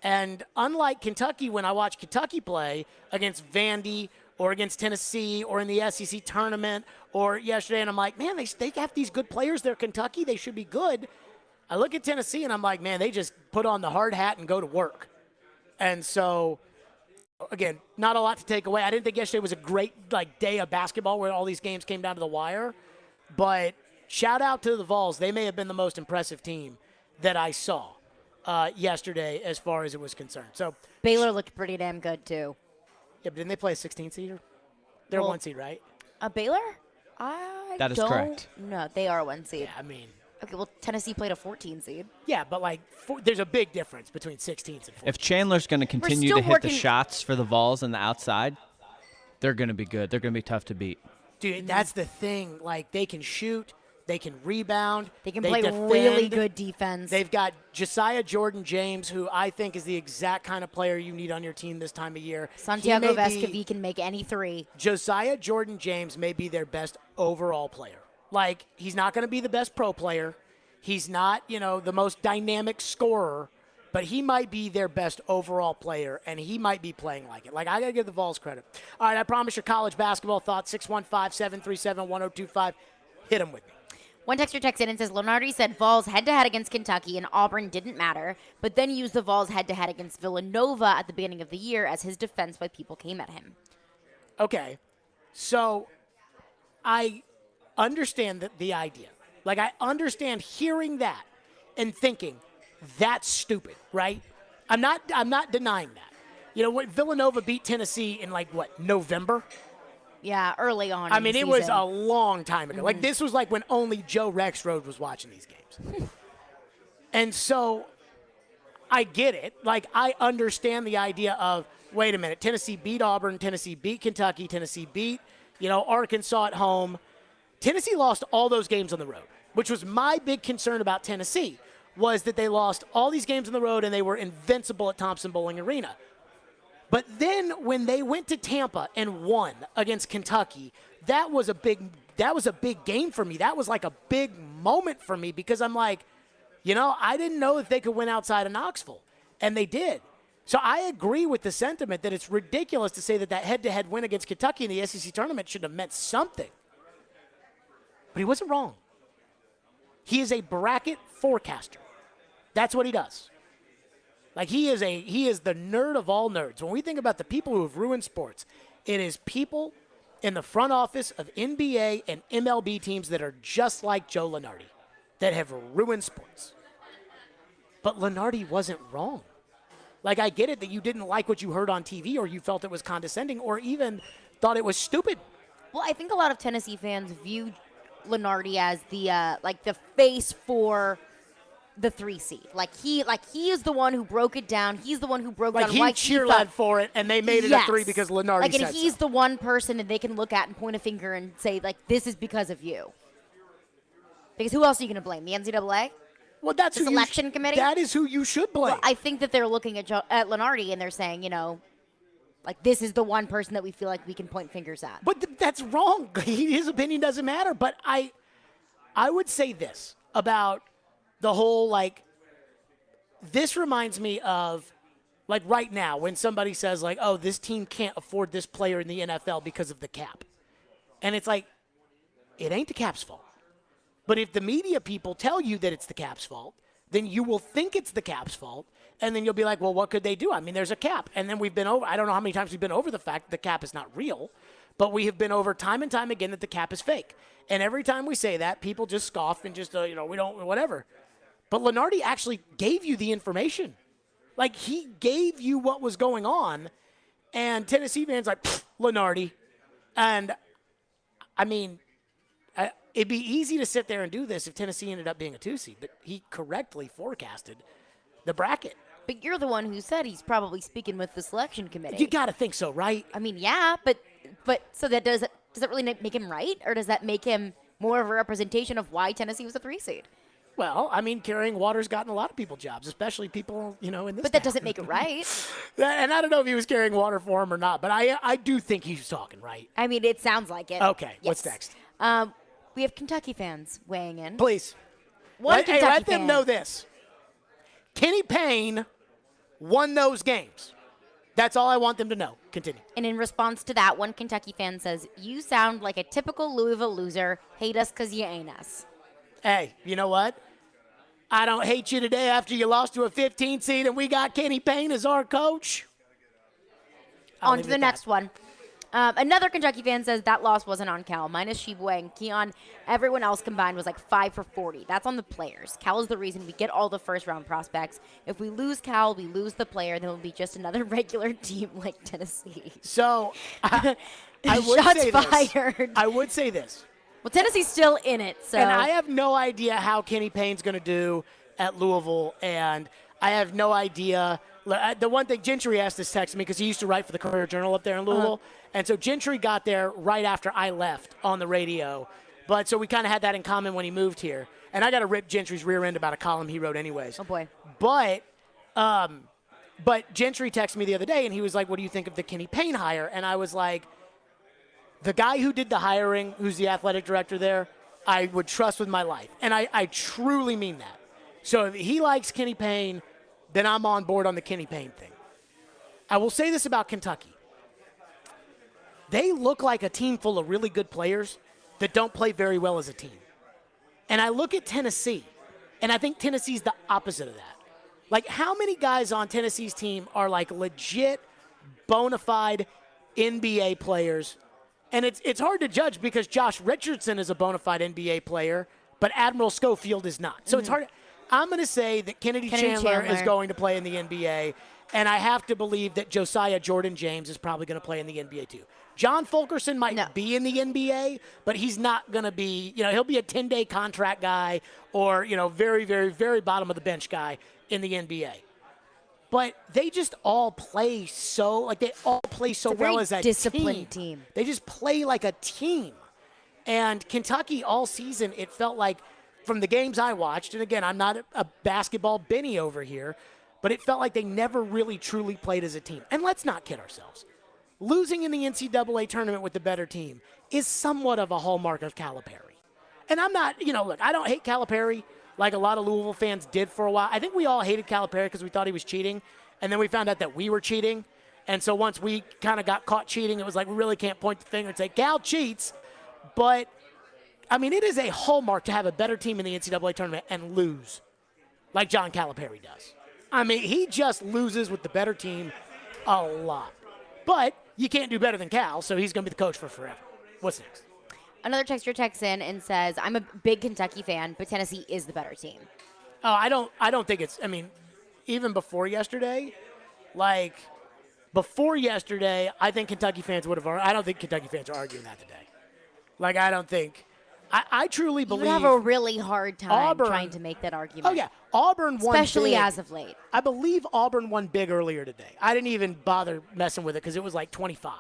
And unlike Kentucky, when I watch Kentucky play against Vandy or against Tennessee or in the SEC tournament or yesterday, and I'm like, man, they have these good players. They're Kentucky. They should be good. I look at Tennessee, and I'm like, man, they just put on the hard hat and go to work. And so, again, not a lot to take away. I didn't think yesterday was a great day of basketball where all these games came down to the wire. But shout out to the Vols. They may have been the most impressive team that I saw yesterday as far as it was concerned. So Baylor looked pretty damn good, too. Yeah, but didn't they play a 16-seeder? They're one seed, right? Baylor? That is correct. No, they are one seed. Yeah, I mean. Okay, well, Tennessee played a 14 seed. Yeah, but there's a big difference between 16s and 14s. If Chandler's going to continue to hit the shots for the Vols on the outside, they're going to be good. They're going to be tough to beat. Dude, that's the thing. They can shoot. They can rebound. They can play really good defense. They've got Josiah Jordan-James, who I think is the exact kind of player you need on your team this time of year. Santiago Vescovi can make any three. Josiah Jordan-James may be their best overall player. He's not going to be the best pro player. He's not, the most dynamic scorer, but he might be their best overall player, and he might be playing like it. I got to give the Vols credit. All right, I promise your college basketball thoughts, 615-737-1025. Hit them with me. One texter texts in and says, Lenardi said Vols head-to-head against Kentucky and Auburn didn't matter, but then used the Vols head-to-head against Villanova at the beginning of the year as his defense while people came at him. Okay, so I understand the idea. I understand hearing that and thinking, that's stupid, right? I'm not denying that. What Villanova beat Tennessee in November? Yeah, early on. I mean, it was a long time ago. Mm-hmm. This was when only Joe Rexrode was watching these games. And so I get it. I understand the idea of, wait a minute, Tennessee beat Auburn, Tennessee beat Kentucky, Tennessee beat, Arkansas at home. Tennessee lost all those games on the road, which was my big concern about Tennessee, was that they lost all these games on the road and they were invincible at Thompson-Boling Arena. But then when they went to Tampa and won against Kentucky, that was a big game for me. That was a big moment for me, because I'm I didn't know that they could win outside of Knoxville, and they did. So I agree with the sentiment that it's ridiculous to say that head-to-head win against Kentucky in the SEC tournament should have meant something. But he wasn't wrong. He is a bracket forecaster. That's what he does. He is the nerd of all nerds. When we think about the people who have ruined sports, it is people in the front office of NBA and MLB teams that are just like Joe Lunardi that have ruined sports. But Lunardi wasn't wrong. I get it that you didn't like what you heard on TV, or you felt it was condescending, or even thought it was stupid. Well, I think a lot of Tennessee fans view Lunardi as the face for the 3 seed. He is the one who broke it down. He's the one who broke down why he cheerled for it, and they made it a 3 because Lunardi said and he's the one person that they can look at and point a finger and say, this is because of you. Because who else are you going to blame? The NCAA? Well, that's the selection committee? That is who you should blame. Well, I think that they're looking at Lunardi and they're saying, this is the one person that we feel like we can point fingers at. But that's wrong. His opinion doesn't matter. But I would say this about the whole, this reminds me of, right now, when somebody says, oh, this team can't afford this player in the NFL because of the cap. And it's it ain't the cap's fault. But if the media people tell you that it's the cap's fault, then you will think it's the cap's fault, And then you'll be like, well, what could they do? I mean, there's a cap. And then we've been over, I don't know how many times we've been over the fact that the cap is not real, but we have been over time and time again that the cap is fake. And every time we say that, people just scoff and just, we don't, whatever. But Lunardi actually gave you the information. Like, he gave you what was going on, and Tennessee fans like, Lunardi. And, I mean, it'd be easy to sit there and do this if Tennessee ended up being a 2 seed, but he correctly forecasted the bracket. But you're the one who said he's probably speaking with the selection committee. You got to think so, right? I mean, yeah, but so that does that really make him right, or does that make him more of a representation of why Tennessee was a 3 seed? Well, I mean, carrying water's gotten a lot of people jobs, especially people, in this But that doesn't make it right. And I don't know if he was carrying water for him or not, but I do think he's talking right. I mean, it sounds like it. Okay, yes. What's next? We have Kentucky fans weighing in. Please. Let them know this. Kenny Payne won those games. That's all I want them to know. Continue. And in response to that, one Kentucky fan says, "You sound like a typical Louisville loser. Hate us because you ain't us." Hey, you know what? I don't hate you today after you lost to a 15 seed and we got Kenny Payne as our coach. On to the next one. Another Kentucky fan says that loss wasn't on Cal. Minus Sheboy and Keon, everyone else combined was like 5 for 40. That's on the players. Cal is the reason we get all the first-round prospects. If we lose Cal, we lose the player, then we'll be just another regular team like Tennessee. So, I would Shots say fired. This. I would say this. Well, Tennessee's still in it, so. And I have no idea how Kenny Payne's going to do at Louisville, and I have no idea. The one thing, Gentry has to text me because he used to write for the Courier-Journal up there in Louisville. And so Gentry got there right after I left on the radio. But so we kind of had that in common when he moved here. And I got to rip Gentry's rear end about a column he wrote anyways. Oh, boy. But Gentry texted me the other day, and he was like, what do you think of the Kenny Payne hire? And I was like, the guy who did the hiring, who's the athletic director there, I would trust with my life. And I truly mean that. So if he likes Kenny Payne, then I'm on board on the Kenny Payne thing. I will say this about Kentucky. They look like a team full of really good players that don't play very well as a team. And I look at Tennessee, and I think Tennessee's the opposite of that. Like, how many guys on Tennessee's team are like legit, bona fide NBA players? And it's hard to judge because Josh Richardson is a bona fide NBA player, but Admiral Schofield is not. So it's hard. I'm going to say that Kennedy Chandler is going to play in the NBA, and I have to believe that Josiah Jordan-James is probably going to play in the NBA too. John Fulkerson might be in the NBA, but he's not going to be, he'll be a 10-day contract guy or, very, very, very bottom of the bench guy in the NBA. But they just all play so well as a disciplined team. They just play like a team. And Kentucky all season, it felt like, from the games I watched, and again, I'm not a basketball Benny over here, but it felt like they never really truly played as a team. And let's not kid ourselves. Losing in the NCAA tournament with the better team is somewhat of a hallmark of Calipari. And I'm not, look, I don't hate Calipari like a lot of Louisville fans did for a while. I think we all hated Calipari because we thought he was cheating, and then we found out that we were cheating. And so once we kind of got caught cheating, it was like we really can't point the finger and say, Cal cheats. But I mean, it is a hallmark to have a better team in the NCAA tournament and lose like John Calipari does. I mean, he just loses with the better team a lot. But you can't do better than Cal, so he's going to be the coach for forever. What's next? Another texter texts in and says, I'm a big Kentucky fan, but Tennessee is the better team. Oh, I don't think it's, I mean, even before yesterday, I think Kentucky fans would have, I don't think Kentucky fans are arguing that today. I don't think. I truly believe. You have a really hard time Auburn, trying to make that argument. Oh, yeah. Auburn won especially big. as of late. I believe Auburn won big earlier today. I didn't even bother messing with it because it was like 25.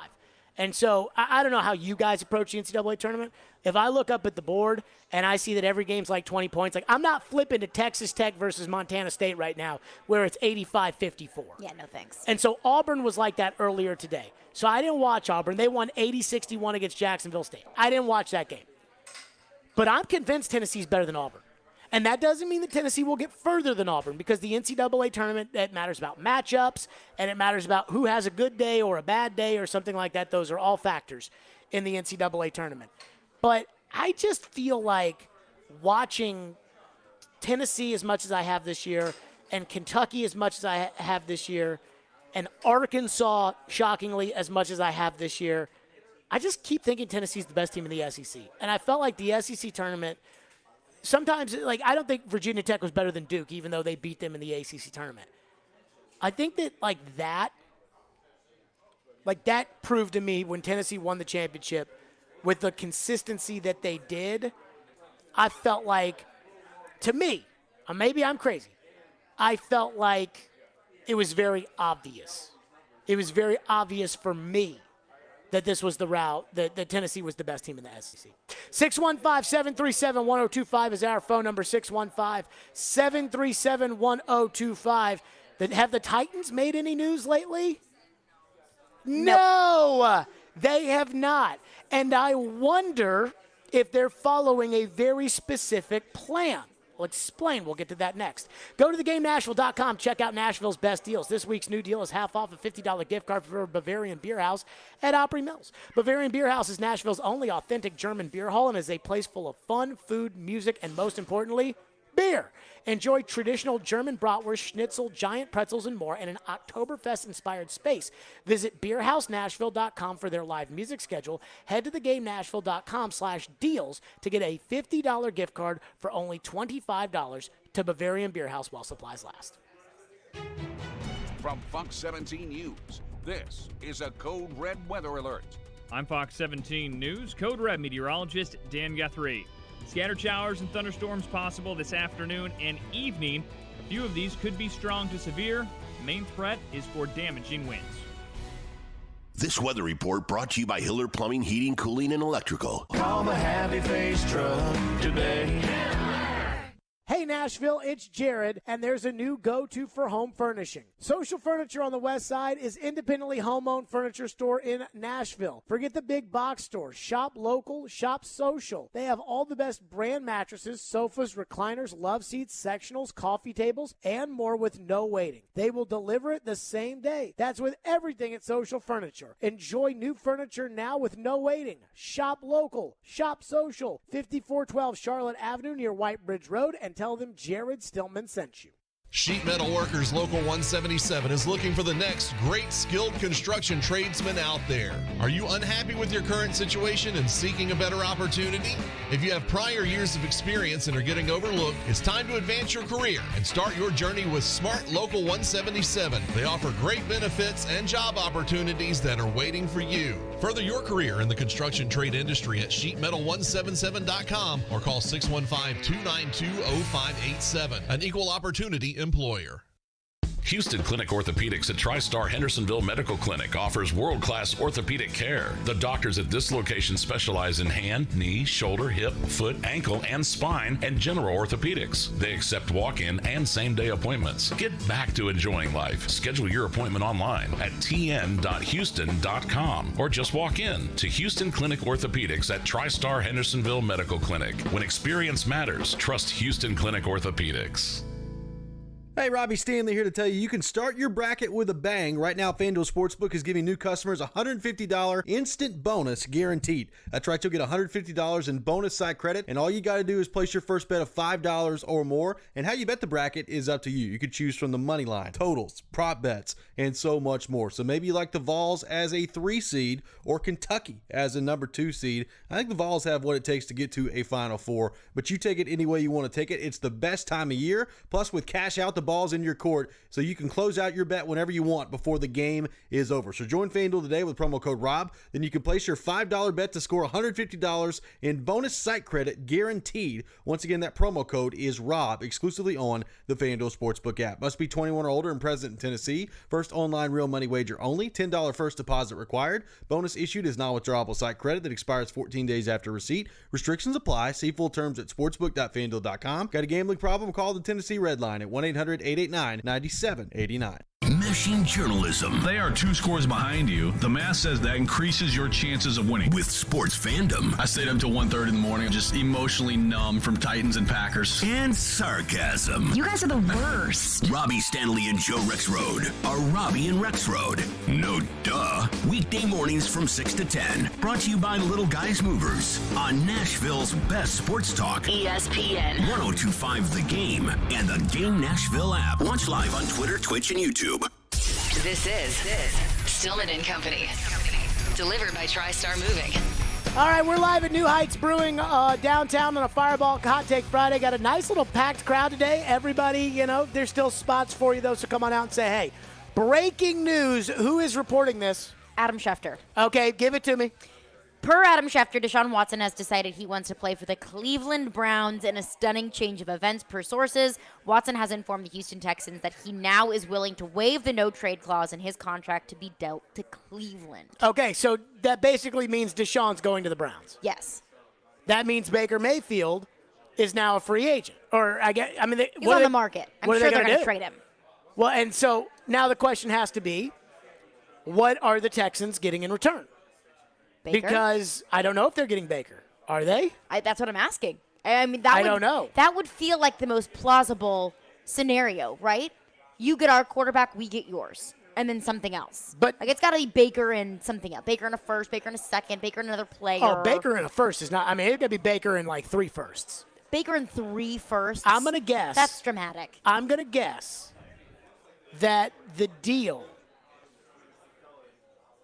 And so I don't know how you guys approach the NCAA tournament. If I look up at the board and I see that every game's like 20 points, I'm not flipping to Texas Tech versus Montana State right now where it's 85-54. Yeah, no thanks. And so Auburn was like that earlier today. So I didn't watch Auburn. They won 80-61 against Jacksonville State. I didn't watch that game. But I'm convinced Tennessee's better than Auburn. And that doesn't mean that Tennessee will get further than Auburn because the NCAA tournament, it matters about matchups and it matters about who has a good day or a bad day or something like that. Those are all factors in the NCAA tournament. But I just feel like watching Tennessee as much as I have this year and Kentucky as much as I have this year, and Arkansas, shockingly, as much as I have this year, I just keep thinking Tennessee's the best team in the SEC. And I felt like the SEC tournament, sometimes, like, I don't think Virginia Tech was better than Duke, even though they beat them in the ACC tournament. I think that, that proved to me when Tennessee won the championship with the consistency that they did. I felt like, to me, maybe I'm crazy, I felt like it was very obvious. It was very obvious for me that this was the route, that Tennessee was the best team in the SEC. 615-737-1025 is our phone number, 615-737-1025. Have the Titans made any news lately? No, they have not. And I wonder if they're following a very specific plan. I'll explain. We'll get to that next. Go to thegamenashville.com. Check out Nashville's best deals. This week's new deal is half off a $50 gift card for Bavarian Beer House at Opry Mills. Bavarian Beer House is Nashville's only authentic German beer hall and is a place full of fun, food, music, and most importantly, beer. Enjoy traditional German bratwurst, schnitzel, giant pretzels, and more in an Oktoberfest-inspired space. Visit beerhousenashville.com for their live music schedule. Head to thegamenashville.com/deals to get a $50 gift card for only $25 to Bavarian Beer House while supplies last. From Fox 17 News, this is a Code Red weather alert. I'm Fox 17 News Code Red meteorologist Dan Guthrie. Scattered showers and thunderstorms possible this afternoon and evening. A few of these could be strong to severe. Main threat is for damaging winds. This weather report brought to you by Hiller Plumbing, Heating, Cooling, and Electrical. Call the Happy Face Truck today. Hey Nashville, it's Jared, and there's a new go-to for home furnishing. Social Furniture on the West Side is independently home-owned furniture store in Nashville. Forget the big box store. Shop local, shop social. They have all the best brand mattresses, sofas, recliners, love seats, sectionals, coffee tables, and more with no waiting. They will deliver it the same day. That's with everything at Social Furniture. Enjoy new furniture now with no waiting. Shop local, shop social. 5412 Charlotte Avenue near White Bridge Road, and tell them Jared Stillman sent you. Sheet Metal Workers Local 177 is looking for the next great skilled construction tradesman out there. Are you unhappy with your current situation and seeking a better opportunity? If you have prior years of experience and are getting overlooked, it's time to advance your career and start your journey with Smart Local 177. They offer great benefits and job opportunities that are waiting for you. Further your career in the construction trade industry at sheetmetal177.com or call 615-292-0587. An equal opportunity employer. Houston Clinic Orthopedics at Tristar Hendersonville Medical Clinic offers world-class orthopedic care. The doctors at this location specialize in hand, knee, shoulder, hip, foot, ankle, and spine, and general orthopedics. They accept walk-in and same-day appointments. Get back to enjoying life. Schedule your appointment online at tn.houston.com or just walk in to Houston Clinic Orthopedics at Tristar Hendersonville Medical Clinic. When experience matters, trust Houston Clinic Orthopedics. Hey, Robby Stanley here to tell you can start your bracket with a bang. Right now, FanDuel Sportsbook is giving new customers a $150 instant bonus guaranteed. That's right, you'll get $150 in bonus site credit, and all you got to do is place your first bet of $5 or more, and how you bet the bracket is up to you. You can choose from the money line, totals, prop bets, and so much more. So maybe you like the Vols as a 3 seed or Kentucky as a number 2 seed. I think the Vols have what it takes to get to a Final Four, but you take it any way you want to take it. It's the best time of year, plus with cash out the balls in your court, so you can close out your bet whenever you want before the game is over. So join FanDuel today with promo code ROB. Then you can place your $5 bet to score $150 in bonus site credit guaranteed. Once again, that promo code is ROB, exclusively on the FanDuel Sportsbook app. Must be 21 or older and present in Tennessee. First online real money wager only. $10 first deposit required. Bonus issued is non-withdrawable site credit that expires 14 days after receipt. Restrictions apply. See full terms at sportsbook.fanduel.com. Got a gambling problem? Call the Tennessee Red Line at 1-800-889-9789. Unleashing journalism. They are 2 scores behind you. The math says that increases your chances of winning. With sports fandom. I stayed up till 1:30 in the morning, just emotionally numb from Titans and Packers. And sarcasm. You guys are the worst. Robby Stanley and Joe Rexrode are Robby and Rexrode. No duh. Weekday mornings from 6 to 10. Brought to you by Little Guys Movers on Nashville's best sports talk. ESPN 1025 The Game and the Game Nashville app. Watch live on Twitter, Twitch, and YouTube. This is Stillman and Company. Delivered by Tristar Moving. All right, we're live at New Heights Brewing downtown on a Fireball Hot Take Friday. Got a nice little packed crowd today. Everybody, there's still spots for you, though, so come on out and say, hey. Breaking news. Who is reporting this? Adam Schefter. Okay, give it to me. Per Adam Schefter, Deshaun Watson has decided he wants to play for the Cleveland Browns in a stunning change of events. Per sources, Watson has informed the Houston Texans that he now is willing to waive the no-trade clause in his contract to be dealt to Cleveland. Okay, so that basically means Deshaun's going to the Browns. Yes. That means Baker Mayfield is now a free agent. He's on the market. I'm sure they're going to trade him. Well, and so now the question has to be, what are the Texans getting in return? Baker? Because I don't know if they're getting Baker. Are they? That's what I'm asking. I don't know. That would feel like the most plausible scenario, right? You get our quarterback, we get yours, and then something else. But it's got to be Baker and something else. Baker in a first, Baker in a second, Baker in another player. Oh, Baker in a first is not. It's got to be Baker in like 3 firsts. Baker in 3 firsts. I'm going to guess. That's dramatic. I'm going to guess that the deal,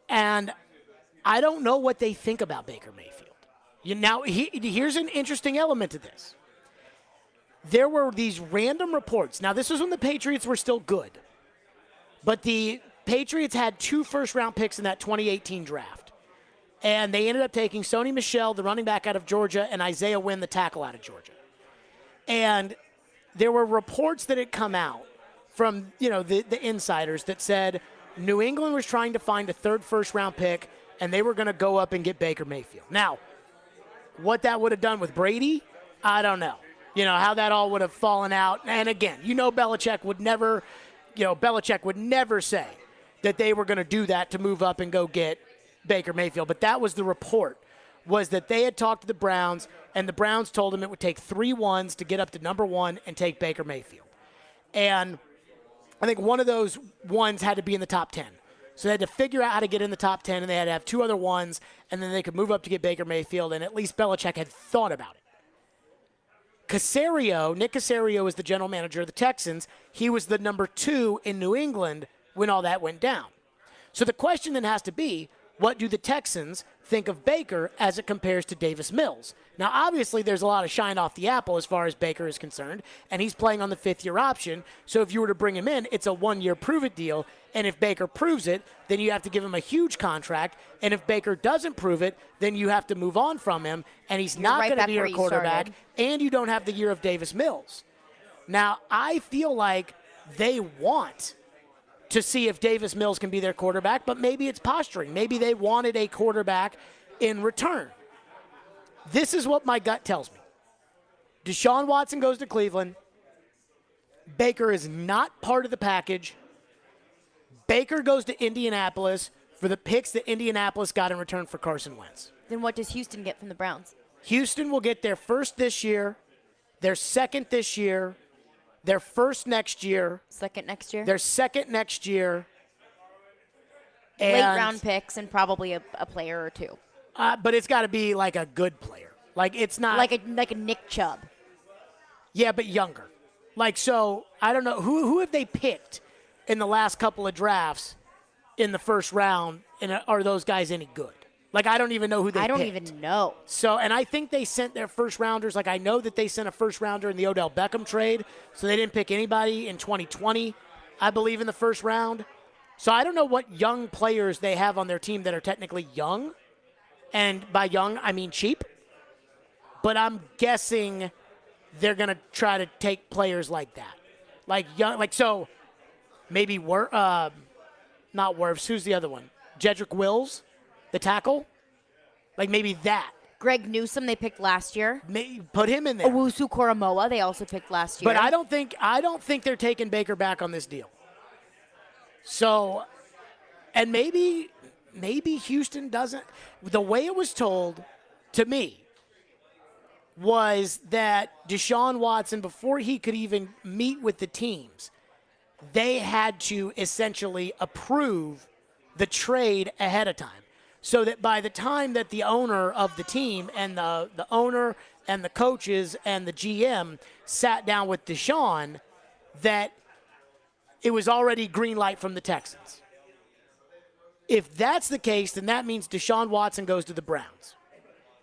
and I don't know what they think about Baker Mayfield. Here's an interesting element to this. There were these random reports. Now, this was when the Patriots were still good. But the Patriots had 2 first-round picks in that 2018 draft. And they ended up taking Sony Michel, the running back out of Georgia, and Isaiah Wynn, the tackle out of Georgia. And there were reports that had come out from, the insiders that said New England was trying to find a 3rd first-round pick, and they were going to go up and get Baker Mayfield. Now, what that would have done with Brady, I don't know. How that all would have fallen out. And again, Belichick would never, say that they were going to do that to move up and go get Baker Mayfield. But that was the report, was that they had talked to the Browns, and the Browns told them it would take 3 ones to get up to number 1 and take Baker Mayfield. And I think one of those ones had to be in the top 10. So they had to figure out how to get in the top 10, and they had to have 2 other ones, and then they could move up to get Baker Mayfield, and at least Belichick had thought about it. Nick Caserio is the general manager of the Texans. He was the number 2 in New England when all that went down. So the question then has to be, what do the Texans think of Baker as it compares to Davis Mills? Now, obviously, there's a lot of shine off the apple as far as Baker is concerned, and he's playing on the 5th-year option. So if you were to bring him in, it's a 1-year prove-it deal, and if Baker proves it, then you have to give him a huge contract, and if Baker doesn't prove it, then you have to move on from him, and he's not going to be your quarterback, and you don't have the year of Davis Mills. Now, I feel like they want to see if Davis Mills can be their quarterback, but maybe it's posturing. Maybe they wanted a quarterback in return. This is what my gut tells me. Deshaun Watson goes to Cleveland. Baker is not part of the package. Baker goes to Indianapolis for the picks that Indianapolis got in return for Carson Wentz. Then what does Houston get from the Browns? Houston will get their first this year, their second this year, their first next year. Second next year? Their second next year. Late round picks and probably a player or 2. But it's got to be like a good player. Like it's not like a Nick Chubb. Yeah, but younger. So I don't know who have they picked in the last couple of drafts in the first round, and are those guys any good? I don't even know who they picked. I don't even know. So, and I think they sent their first rounders. I know that they sent a first rounder in the Odell Beckham trade, so they didn't pick anybody in 2020, I believe, in the first round. So I don't know what young players they have on their team that are technically young. And by young, I mean cheap. But I'm guessing they're going to try to take players like that. So maybe, not Wirfs, who's the other one? Jedrick Wills, the tackle? Maybe that. Greg Newsome, they picked last year. Put him in there. Owusu Koromoa, they also picked last year. But I don't think they're taking Baker back on this deal. So, and maybe Houston doesn't. The way it was told to me was that Deshaun Watson, before he could even meet with the teams, they had to essentially approve the trade ahead of time. So that by the time that the owner of the team and the owner and the coaches and the GM sat down with Deshaun, that it was already green light from the Texans. If that's the case, then that means Deshaun Watson goes to the Browns.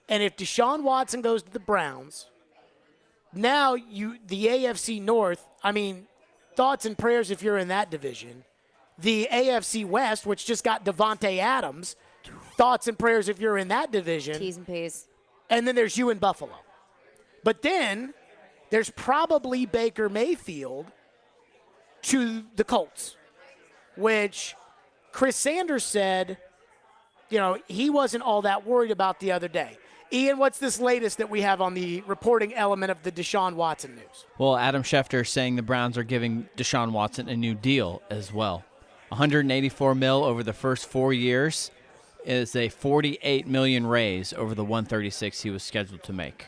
And if Deshaun Watson goes to the Browns, now the AFC North, I mean, thoughts and prayers if you're in that division. The AFC West, which just got Devontae Adams, thoughts and prayers if you're in that division. T's and P's. And then there's you in Buffalo. But then there's probably Baker Mayfield to the Colts, which Chris Sanders said, he wasn't all that worried about the other day. Ian, what's this latest that we have on the reporting element of the Deshaun Watson news? Well, Adam Schefter is saying the Browns are giving Deshaun Watson a new deal as well. $184 million over the first 4 years is a $48 million raise over the $136 he was scheduled to make.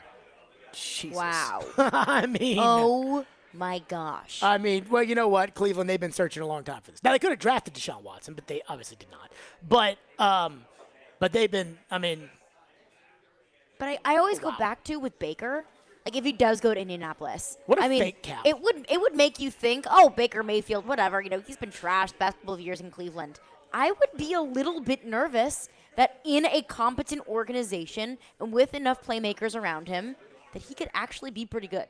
Jesus. Wow. I mean. Oh, my gosh. I mean, well, you know what? Cleveland, they've been searching a long time for this. Now, they could have drafted Deshaun Watson, but they obviously did not. But they've been, But I always go back to with Baker, like if he does go to Indianapolis. What a fake cap. It would make you think, oh, Baker Mayfield, whatever. He's been trashed the past couple of years in Cleveland. I would be a little bit nervous that in a competent organization and with enough playmakers around him, that he could actually be pretty good.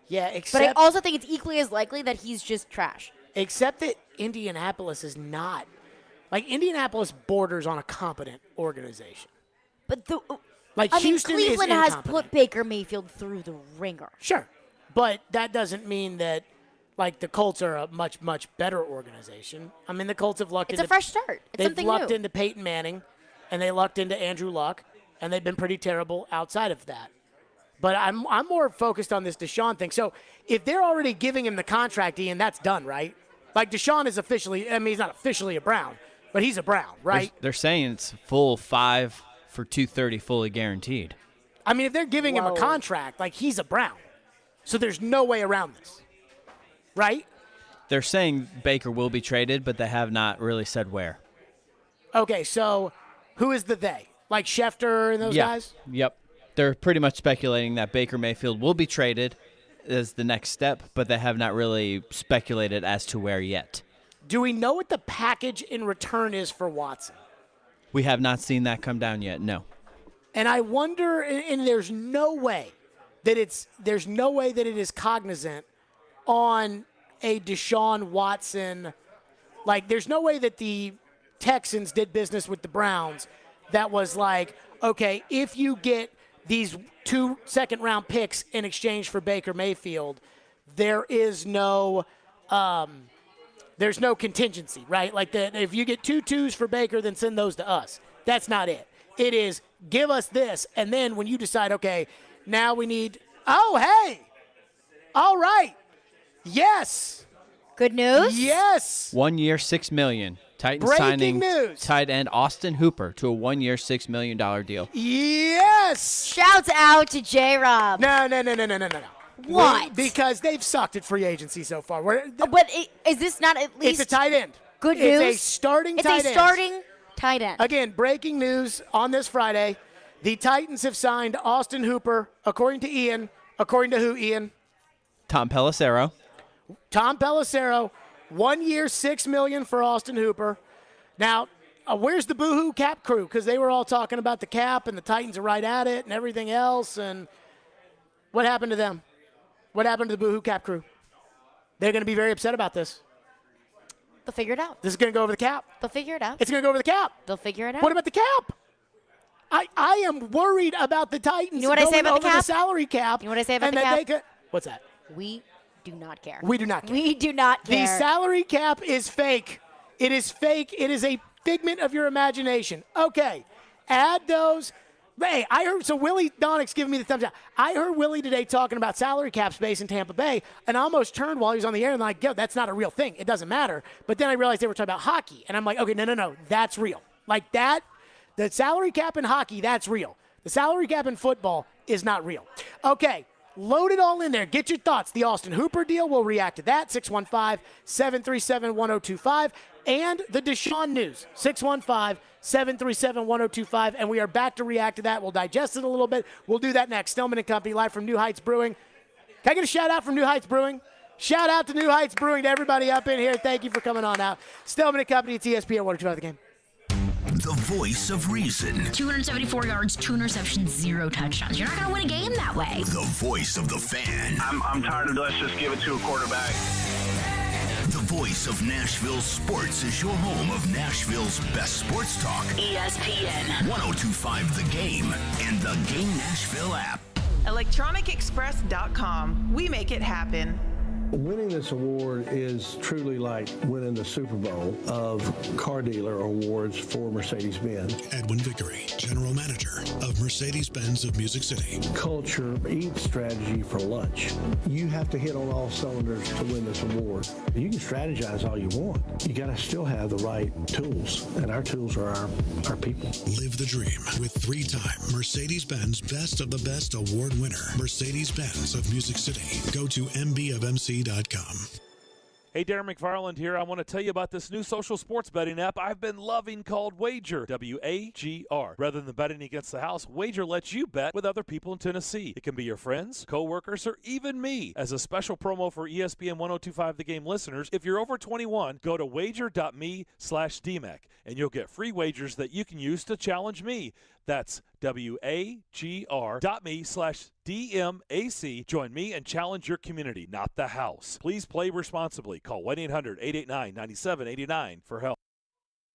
Yeah, But I also think it's equally as likely that he's just trash. Except that Indianapolis is not. Like, Indianapolis borders on a competent organization. But Houston Cleveland is has incompetent. put Baker Mayfield through the ringer. Sure. But that doesn't mean that, the Colts are a much, much better organization. The Colts have lucked It's into... a fresh start. It's they've something lucked new. into Peyton Manning, and they lucked into Andrew Luck, and they've been pretty terrible outside of that. But I'm more focused on this Deshaun thing. So if they're already giving him the contract, Ian, that's done, right? Like, Deshaun is officially... he's not officially a Brown, but he's a Brown, right? They're saying it's full 5 for $230 fully guaranteed. If they're giving him a contract, he's a Brown. So there's no way around this, right? They're saying Baker will be traded, but they have not really said where. Okay, so who is the they? Like Schefter and those guys? Yep. They're pretty much speculating that Baker Mayfield will be traded as the next step, but they have not really speculated as to where yet. Do we know what the package in return is for Watson? We have not seen that come down yet, no. And I wonder, and there's no way that it is cognizant on a Deshaun Watson. There's no way that the Texans did business with the Browns that was like, okay, if you get these 2 second-round picks in exchange for Baker Mayfield, there's no contingency, right? If you get 2 2s for Baker, then send those to us. That's not it. It is give us this, and then when you decide, okay, now we need. Oh, hey, all right, yes, good news. Yes, 1 year, $6 million. Titans Breaking signing news. tight end Austin Hooper to a 1 year, $6 million deal. Yes. Shouts out to J-Rob. No. What? Because they've sucked at free agency so far. But is this not at least It's a tight end. Good news? It's a starting tight end. It's a starting tight end. Again, breaking news on this Friday. The Titans have signed Austin Hooper, according to Ian. According to who, Ian? Tom Pelissero. 1 year, $6 million for Austin Hooper. Now, where's the Boohoo Cap crew? Because they were all talking about the cap, and the Titans are right at it, and everything else. And what happened to them? What happened to the Boohoo Cap crew? They're going to be very upset about this. They'll figure it out. This is going to go over the cap. They'll figure it out. It's going to go over the cap. They'll figure it out. What about the cap? I am worried about the Titans. You know what I say about the cap? The salary cap. You know what I say about the cap? What's that? We do not care. We do not care. We do not care. The salary cap is fake. It is fake. It is a figment of your imagination. Okay. Add those. Hey, I heard, so Willie Donnick's giving me the thumbs up. I heard Willie today talking about salary cap space in Tampa Bay, and I almost turned while he was on the air and like, yo, that's not a real thing. It doesn't matter. But then I realized they were talking about hockey, and I'm like, okay, no, that's real. Like that, the salary cap in hockey, that's real. The salary cap in football is not real. Okay, load it all in there. Get your thoughts. The Austin Hooper deal, we'll react to that. 615-737-1025. And the Deshaun news, 615-737-1025. And we are back to react to that. We'll digest it a little bit. We'll do that next. Stillman and Company, live from New Heights Brewing. Can I get a shout-out from New Heights Brewing? Shout out to New Heights Brewing, to everybody up in here. Thank you for coming on out. Stillman and Company, it's ESPN 102.5 The Game. The voice of reason. 274 yards, 2 interceptions, 0 touchdowns. You're not going to win a game that way. The voice of the fan. I'm tired of let's just give it to a quarterback. The voice of Nashville sports is your home of Nashville's best sports talk. ESPN 102.5 The Game and the Game Nashville app. ElectronicExpress.com. We make it happen. Winning this award is truly like winning the Super Bowl of car dealer awards for Mercedes-Benz. Edwin Vickery, General Manager of Mercedes-Benz of Music City. Culture eats strategy for lunch. You have to hit on all cylinders to win this award. You can strategize all you want. You got to still have the right tools, and our tools are our people. Live the dream with 3-time Mercedes-Benz Best of the Best award winner, Mercedes-Benz of Music City. Go to mbofmc.com. Hey, Darren McFarland here. I want to tell you about this new social sports betting app I've been loving called Wager, W-A-G-R. Rather than betting against the house, Wager lets you bet with other people in Tennessee. It can be your friends, coworkers, or even me. As a special promo for ESPN 102.5 The Game listeners, if you're over 21, go to wager.me/DMAC, and you'll get free wagers that you can use to challenge me. That's WAGR.me/DMAC. Join me and challenge your community, not the house. Please play responsibly. Call 1-800-889-9789 for help.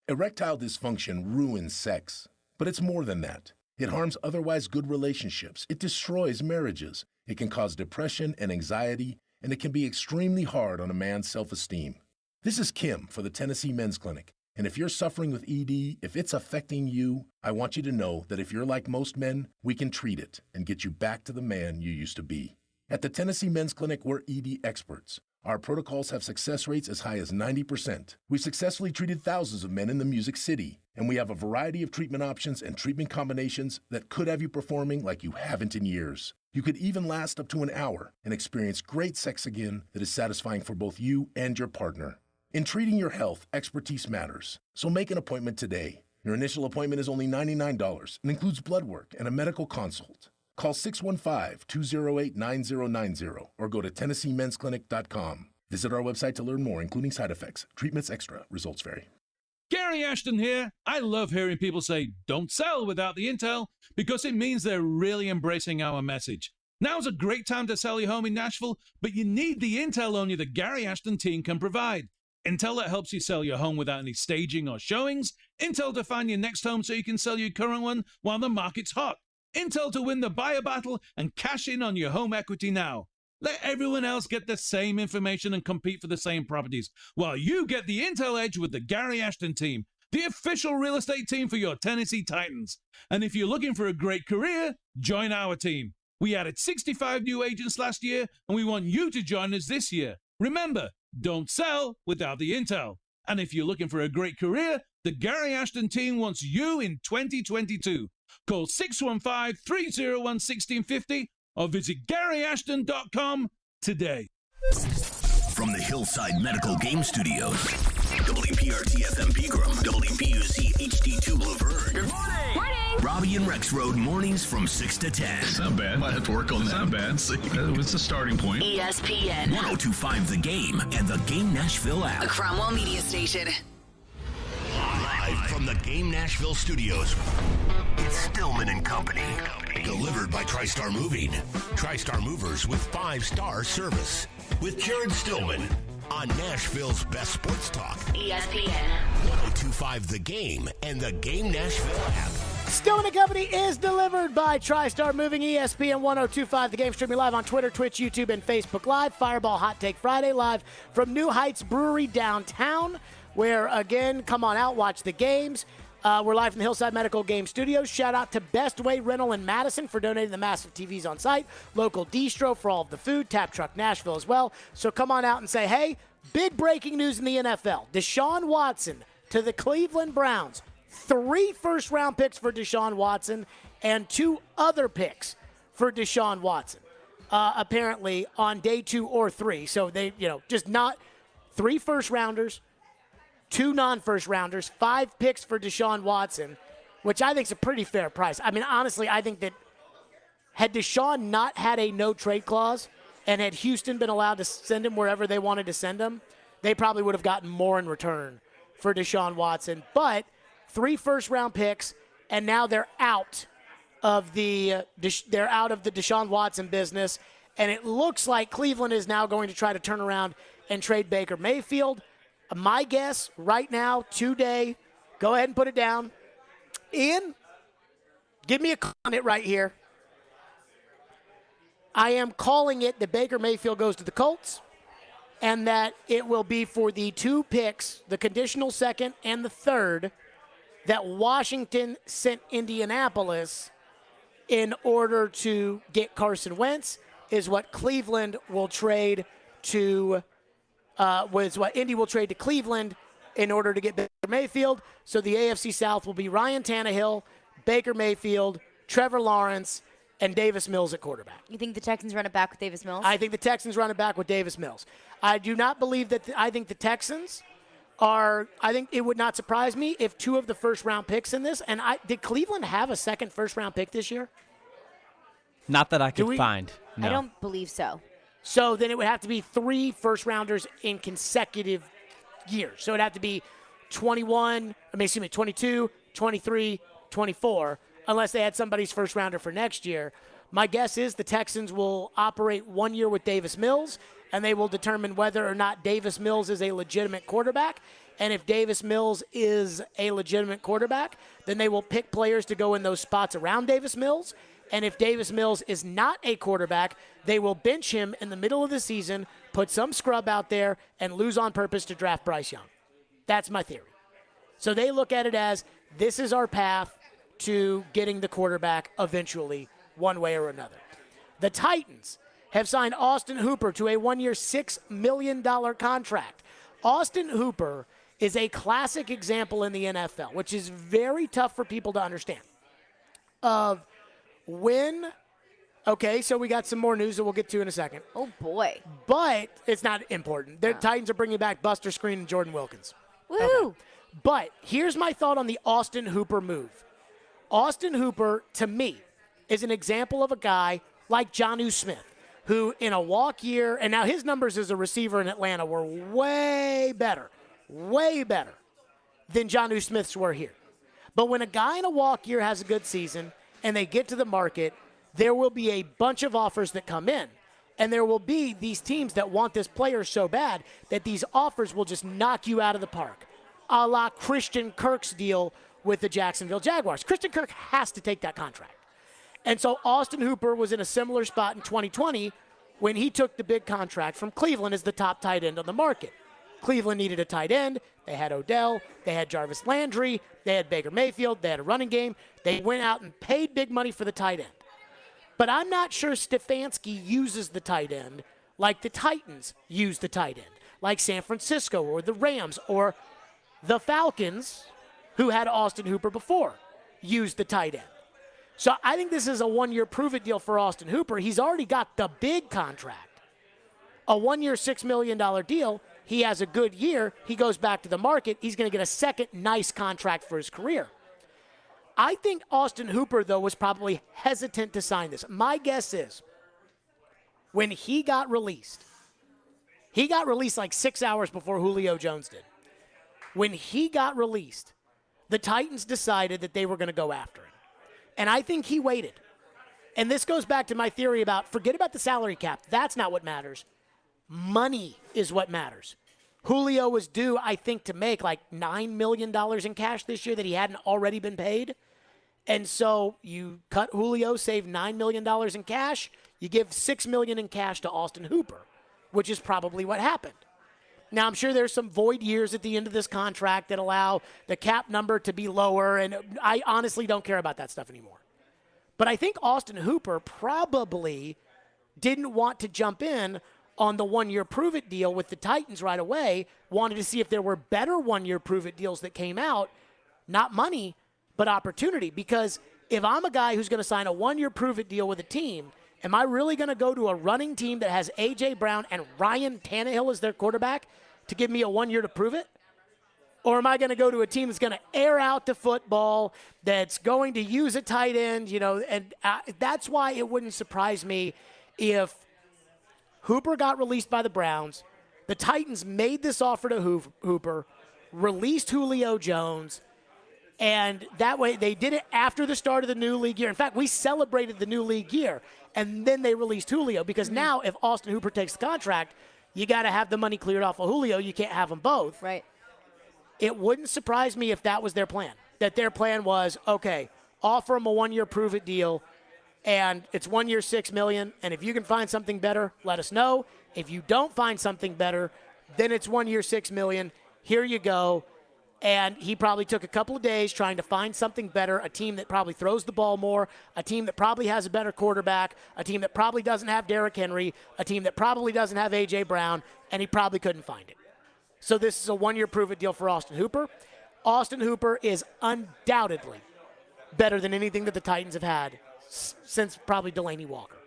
Erectile dysfunction ruins sex, but it's more than that. It harms otherwise good relationships. It destroys marriages. It can cause depression and anxiety, and it can be extremely hard on a man's self-esteem. This is Kim for the Tennessee Men's Clinic. And if you're suffering with ED, if it's affecting you, I want you to know that if you're like most men, we can treat it and get you back to the man you used to be. At the Tennessee Men's Clinic, we're ED experts. Our protocols have success rates as high as 90%. We've successfully treated thousands of men in the Music City, and we have a variety of treatment options and treatment combinations that could have you performing like you haven't in years. You could even last up to an hour and experience great sex again that is satisfying for both you and your partner. In treating your health, expertise matters. So make an appointment today. Your initial appointment is only $99 and includes blood work and a medical consult. Call 615-208-9090 or go to TennesseeMen'sClinic.com. Visit our website to learn more, including side effects. Treatments extra. Results vary. Gary Ashton here. I love hearing people say, don't sell without the intel, because it means they're really embracing our message. Now's a great time to sell your home in Nashville, but you need the intel only the Gary Ashton team can provide. Intel that helps you sell your home without any staging or showings. Intel to find your next home so you can sell your current one while the market's hot. Intel to win the buyer battle and cash in on your home equity now. Let everyone else get the same information and compete for the same properties, while you get the Intel edge with the Gary Ashton team, the official real estate team for your Tennessee Titans. And if you're looking for a great career, join our team. We added 65 new agents last year, and we want you to join us this year. Remember, don't sell without the intel. And if you're looking for a great career, the Gary Ashton team wants you in 2022. Call 615-301-1650 or visit GaryAshton.com today. From the Hillside Medical Game Studios, WPRT-FM Pegram, WPUC HD2 Laverne. Good morning. Morning. Robby and Rexrode mornings from 6 to 10. It's not bad. Might have to work on that. It's not bad. It's a starting point. ESPN 102.5 The Game and the Game Nashville app. A Cromwell Media Station. Live from the Game Nashville studios, it's Stillman and Company. Delivered by Tristar Moving. Tristar Movers with 5-star service. With Jared Stillman on Nashville's best sports talk. ESPN 102.5 The Game and the Game Nashville app. Stillman and Company is delivered by TriStar Moving. ESPN 102.5 The Game, streaming live on Twitter, Twitch, YouTube, and Facebook Live. Fireball Hot Take Friday, live from New Heights Brewery downtown, where, again, come on out, watch the games. We're live from the Hillside Medical Game Studios. Shout out to Best Way Rental in Madison for donating the massive TVs on site. Local Distro for all of the food. Tap Truck Nashville as well. So come on out and say, hey, big breaking news in the NFL. Deshaun Watson to the Cleveland Browns. 3 first-round picks for Deshaun Watson and 2 other picks for Deshaun Watson. Apparently on day 2 or 3. So they, just not 3 first-rounders, 2 non-first-rounders, 5 picks for Deshaun Watson, which I think is a pretty fair price. I mean, honestly, I think that had Deshaun not had a no-trade clause and had Houston been allowed to send him wherever they wanted to send him, they probably would have gotten more in return for Deshaun Watson. But 3 first-round picks, and now they're out of the Deshaun Watson business, and it looks like Cleveland is now going to try to turn around and trade Baker Mayfield. My guess right now, today, go ahead and put it down. Ian, give me a call on it right here. I am calling it that Baker Mayfield goes to the Colts and that it will be for the 2 picks, the conditional second and the third, that Washington sent Indianapolis in order to get Carson Wentz is what Cleveland will trade to was what Indy will trade to Cleveland in order to get Baker Mayfield. So the AFC South will be Ryan Tannehill, Baker Mayfield, Trevor Lawrence, and Davis Mills at quarterback. You think the Texans run it back with Davis Mills? I think the Texans run it back with Davis Mills. I do not believe that. I think the Texans are. I think it would not surprise me if 2 of the first-round picks in this. And did Cleveland have a second first-round pick this year? Not that I could find. No. I don't believe so. So then it would have to be 3 first-rounders in consecutive years. So it'd have to be 22, 23, 24, unless they had somebody's first-rounder for next year. My guess is the Texans will operate 1 year with Davis Mills, and they will determine whether or not Davis Mills is a legitimate quarterback. And if Davis Mills is a legitimate quarterback, then they will pick players to go in those spots around Davis Mills. And if Davis Mills is not a quarterback, they will bench him in the middle of the season, put some scrub out there, and lose on purpose to draft Bryce Young. That's my theory. So they look at it as this is our path to getting the quarterback eventually, one way or another. The Titans have signed Austin Hooper to a 1-year, $6 million contract. Austin Hooper is a classic example in the NFL, which is very tough for people to understand, of when, okay, so we got some more news that we'll get to in a second. Oh, boy. But it's not important. The Titans are bringing back Buster Screen and Jordan Wilkins. Woo! Okay. But here's my thought on the Austin Hooper move. Austin Hooper, to me, is an example of a guy like Jonnu Smith, who in a walk year, and now his numbers as a receiver in Atlanta were way better than Jonnu Smith's were here. But when a guy in a walk year has a good season and they get to the market, there will be a bunch of offers that come in. And there will be these teams that want this player so bad that these offers will just knock you out of the park, a la Christian Kirk's deal with the Jacksonville Jaguars. Christian Kirk has to take that contract. And so Austin Hooper was in a similar spot in 2020 when he took the big contract from Cleveland as the top tight end on the market. Cleveland needed a tight end. They had Odell. They had Jarvis Landry. They had Baker Mayfield. They had a running game. They went out and paid big money for the tight end. But I'm not sure Stefanski uses the tight end like the Titans use the tight end, like San Francisco or the Rams or the Falcons, who had Austin Hooper before, used the tight end. So I think this is a 1-year prove-it deal for Austin Hooper. He's already got the big contract, a 1-year, $6 million deal. He has a good year. He goes back to the market. He's going to get a second nice contract for his career. I think Austin Hooper, though, was probably hesitant to sign this. My guess is when he got released like 6 hours before Julio Jones did. When he got released, the Titans decided that they were going to go after him. And I think he waited. And this goes back to my theory about forget about the salary cap. That's not what matters. Money is what matters. Julio was due, I think, to make like $9 million in cash this year that he hadn't already been paid. And so you cut Julio, save $9 million in cash. You give $6 million in cash to Austin Hooper, which is probably what happened. Now, I'm sure there's some void years at the end of this contract that allow the cap number to be lower, and I honestly don't care about that stuff anymore. But I think Austin Hooper probably didn't want to jump in on the one-year prove-it deal with the Titans right away, wanted to see if there were better one-year prove-it deals that came out, not money, but opportunity. Because if I'm a guy who's going to sign a one-year prove-it deal with a team, am I really going to go to a running team that has A.J. Brown and Ryan Tannehill as their quarterback to give me a 1 year to prove it? Or am I going to go to a team that's going to air out the football, that's going to use a tight end, and that's why it wouldn't surprise me if Hooper got released by the Browns, the Titans made this offer to Hooper, released Julio Jones, and that way they did it after the start of the new league year. In fact, we celebrated the new league year, and then they released Julio because now if Austin Hooper takes the contract, you got to have the money cleared off of Julio. You can't have them both. Right. It wouldn't surprise me if that was their plan, that their plan was, okay, offer him a 1 year prove-it deal, and it's 1 year, $6 million, and if you can find something better, let us know. If you don't find something better, then it's 1 year, $6 million. Here you go. And he probably took a couple of days trying to find something better, a team that probably throws the ball more, a team that probably has a better quarterback, a team that probably doesn't have Derrick Henry, a team that probably doesn't have A.J. Brown, and he probably couldn't find it. So this is a 1 year prove-it deal for Austin Hooper. Austin Hooper is undoubtedly better than anything that the Titans have had since probably Delaney Walker.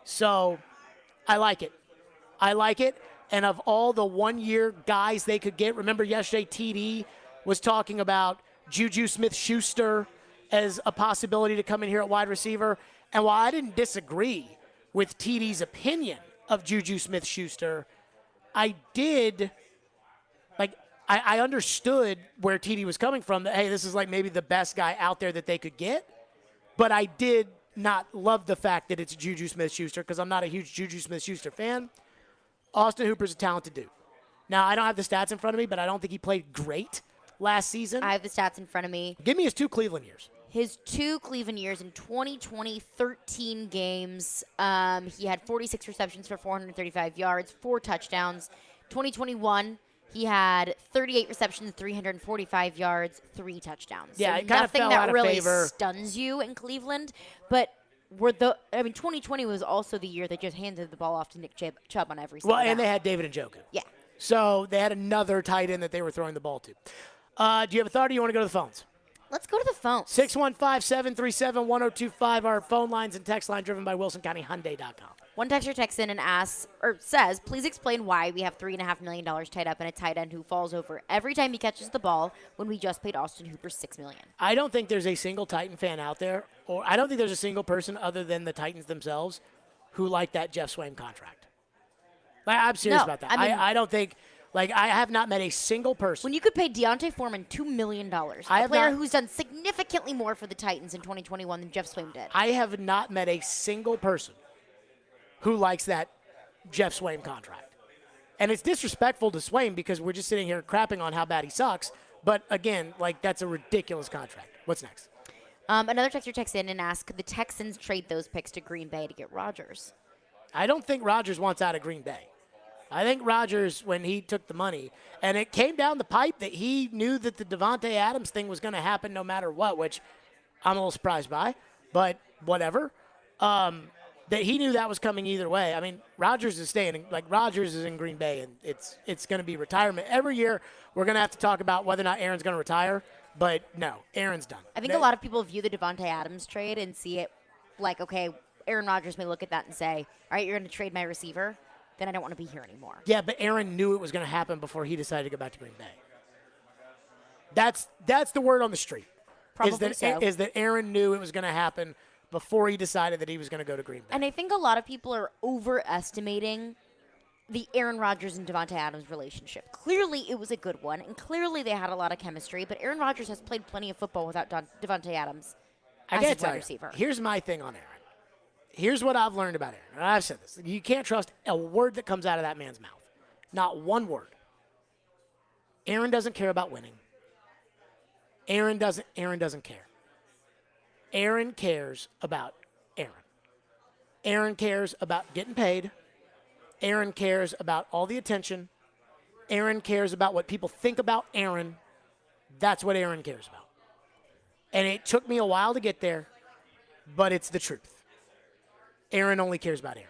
So I like it. I like it. And of all the 1 year guys they could get, remember yesterday TD was talking about Juju Smith-Schuster as a possibility to come in here at wide receiver. And while I didn't disagree with TD's opinion of Juju Smith-Schuster, I did, I understood where TD was coming from, that, hey, this is like maybe the best guy out there that they could get. But I did not love the fact that it's Juju Smith-Schuster because I'm not a huge Juju Smith-Schuster fan. Austin Hooper's a talented dude. Now, I don't have the stats in front of me, but I don't think he played great last season. I have the stats in front of me. Give me his 2 Cleveland years. His 2 Cleveland years in 2020, 13 games. He had 46 receptions for 435 yards, 4 touchdowns. 2021, he had 38 receptions, 345 yards, 3 touchdowns. Yeah, so it kind of fell out of really favor. Stuns you in Cleveland, but 2020 was also the year they just handed the ball off to Nick Chubb on every single Well, and down. they had David Njoku. Yeah. So they had another tight end that they were throwing the ball to. Do you have a thought or do you want to go to the phones? Let's go to the phones. 615-737-1025. Our phone lines and text line driven by WilsonCountyHyundai.com. One texter texts in and says, please explain why we have $3.5 million tied up in a tight end who falls over every time he catches the ball when we just paid Austin Hooper $6 million. I don't think there's a single Titan fan out there, or I don't think there's a single person other than the Titans themselves who like that Jeff Swaim contract. I'm serious about that. I don't think, I have not met a single person. When you could pay Deontay Foreman $2 million, a player who's done significantly more for the Titans in 2021 than Jeff Swaim did. I have not met a single person who likes that Jeff Swaim contract. And it's disrespectful to Swaim because we're just sitting here crapping on how bad he sucks. But again, that's a ridiculous contract. What's next? Another texter texts in and asks, could the Texans trade those picks to Green Bay to get Rodgers? I don't think Rodgers wants out of Green Bay. I think Rodgers, when he took the money, and it came down the pipe that he knew that the Davante Adams thing was going to happen no matter what, which I'm a little surprised by, but whatever. That he knew that was coming either way. I mean, Rodgers is staying. Rodgers is in Green Bay, and it's going to be retirement. Every year we're going to have to talk about whether or not Aaron's going to retire, but no, Aaron's done. I think a lot of people view the Davante Adams trade and see it okay, Aaron Rodgers may look at that and say, all right, you're going to trade my receiver, then I don't want to be here anymore. Yeah, but Aaron knew it was going to happen before he decided to go back to Green Bay. That's the word on the street. Probably is that Aaron knew it was going to happen before he decided that he was going to go to Green Bay. And I think a lot of people are overestimating the Aaron Rodgers and Davante Adams relationship. Clearly, it was a good one, and clearly they had a lot of chemistry, but Aaron Rodgers has played plenty of football without Davante Adams as his wide receiver. Here's my thing on Aaron. Here's what I've learned about Aaron. And I've said this. You can't trust a word that comes out of that man's mouth. Not one word. Aaron doesn't care about winning. Aaron doesn't care. Aaron cares about Aaron. Aaron cares about getting paid. Aaron cares about all the attention. Aaron cares about what people think about Aaron. That's what Aaron cares about. And it took me a while to get there, but it's the truth. Aaron only cares about Aaron.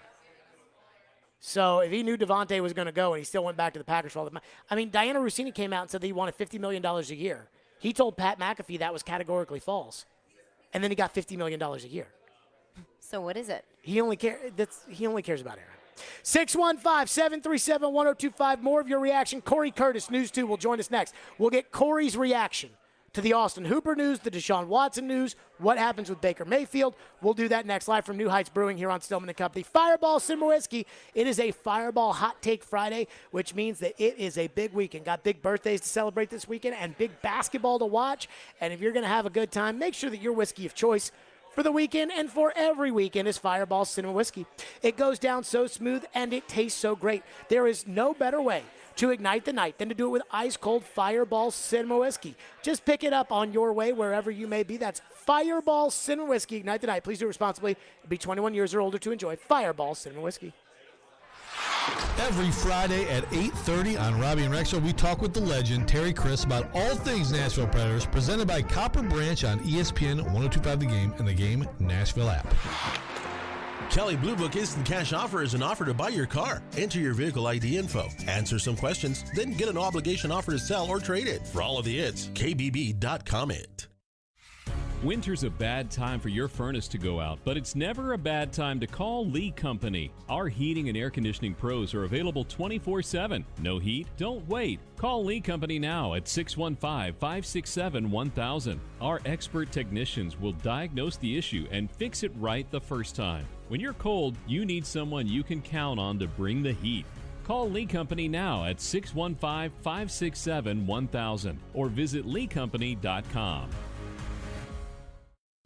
So if he knew Devontae was going to go and he still went back to the Packers for all the money. I mean, Diana Rossini came out and said that he wanted $50 million a year. He told Pat McAfee that was categorically false. And then he got $50 million a year. So what is it? He only cares about Aaron. 615-737-1025. More of your reaction. Corey Curtis, News 2, will join us next. We'll get Corey's reaction to the Austin Hooper news, the Deshaun Watson news, what happens with Baker Mayfield. We'll do that next, live from New Heights Brewing here on Stillman & Company. Fireball Cinema Whiskey. It is a Fireball Hot Take Friday, which means that it is a big weekend. Got big birthdays to celebrate this weekend and big basketball to watch. And if you're going to have a good time, make sure that your whiskey of choice for the weekend and for every weekend is Fireball Cinema Whiskey. It goes down so smooth and it tastes so great. There is no better way to ignite the night than to do it with ice-cold Fireball Cinema Whiskey. Just pick it up on your way wherever you may be. That's Fireball Cinema Whiskey. Ignite the night. Please do it responsibly. Be 21 years or older to enjoy Fireball Cinema Whiskey. Every Friday at 8:30 on Robby and Rexrode, we talk with the legend, Terry Chris, about all things Nashville Predators, presented by Copper Branch on ESPN 102.5 The Game and the Game Nashville app. Kelly Blue Book Instant Cash Offer is an offer to buy your car. Enter your vehicle ID info, answer some questions, then get an obligation offer to sell or trade it. For all of the hits, KBB.com it. Winter's a bad time for your furnace to go out, but it's never a bad time to call Lee Company. Our heating and air conditioning pros are available 24/7. No heat? Don't wait. Call Lee Company now at 615-567-1000. Our expert technicians will diagnose the issue and fix it right the first time. When you're cold, you need someone you can count on to bring the heat. Call Lee Company now at 615-567-1000 or visit leecompany.com.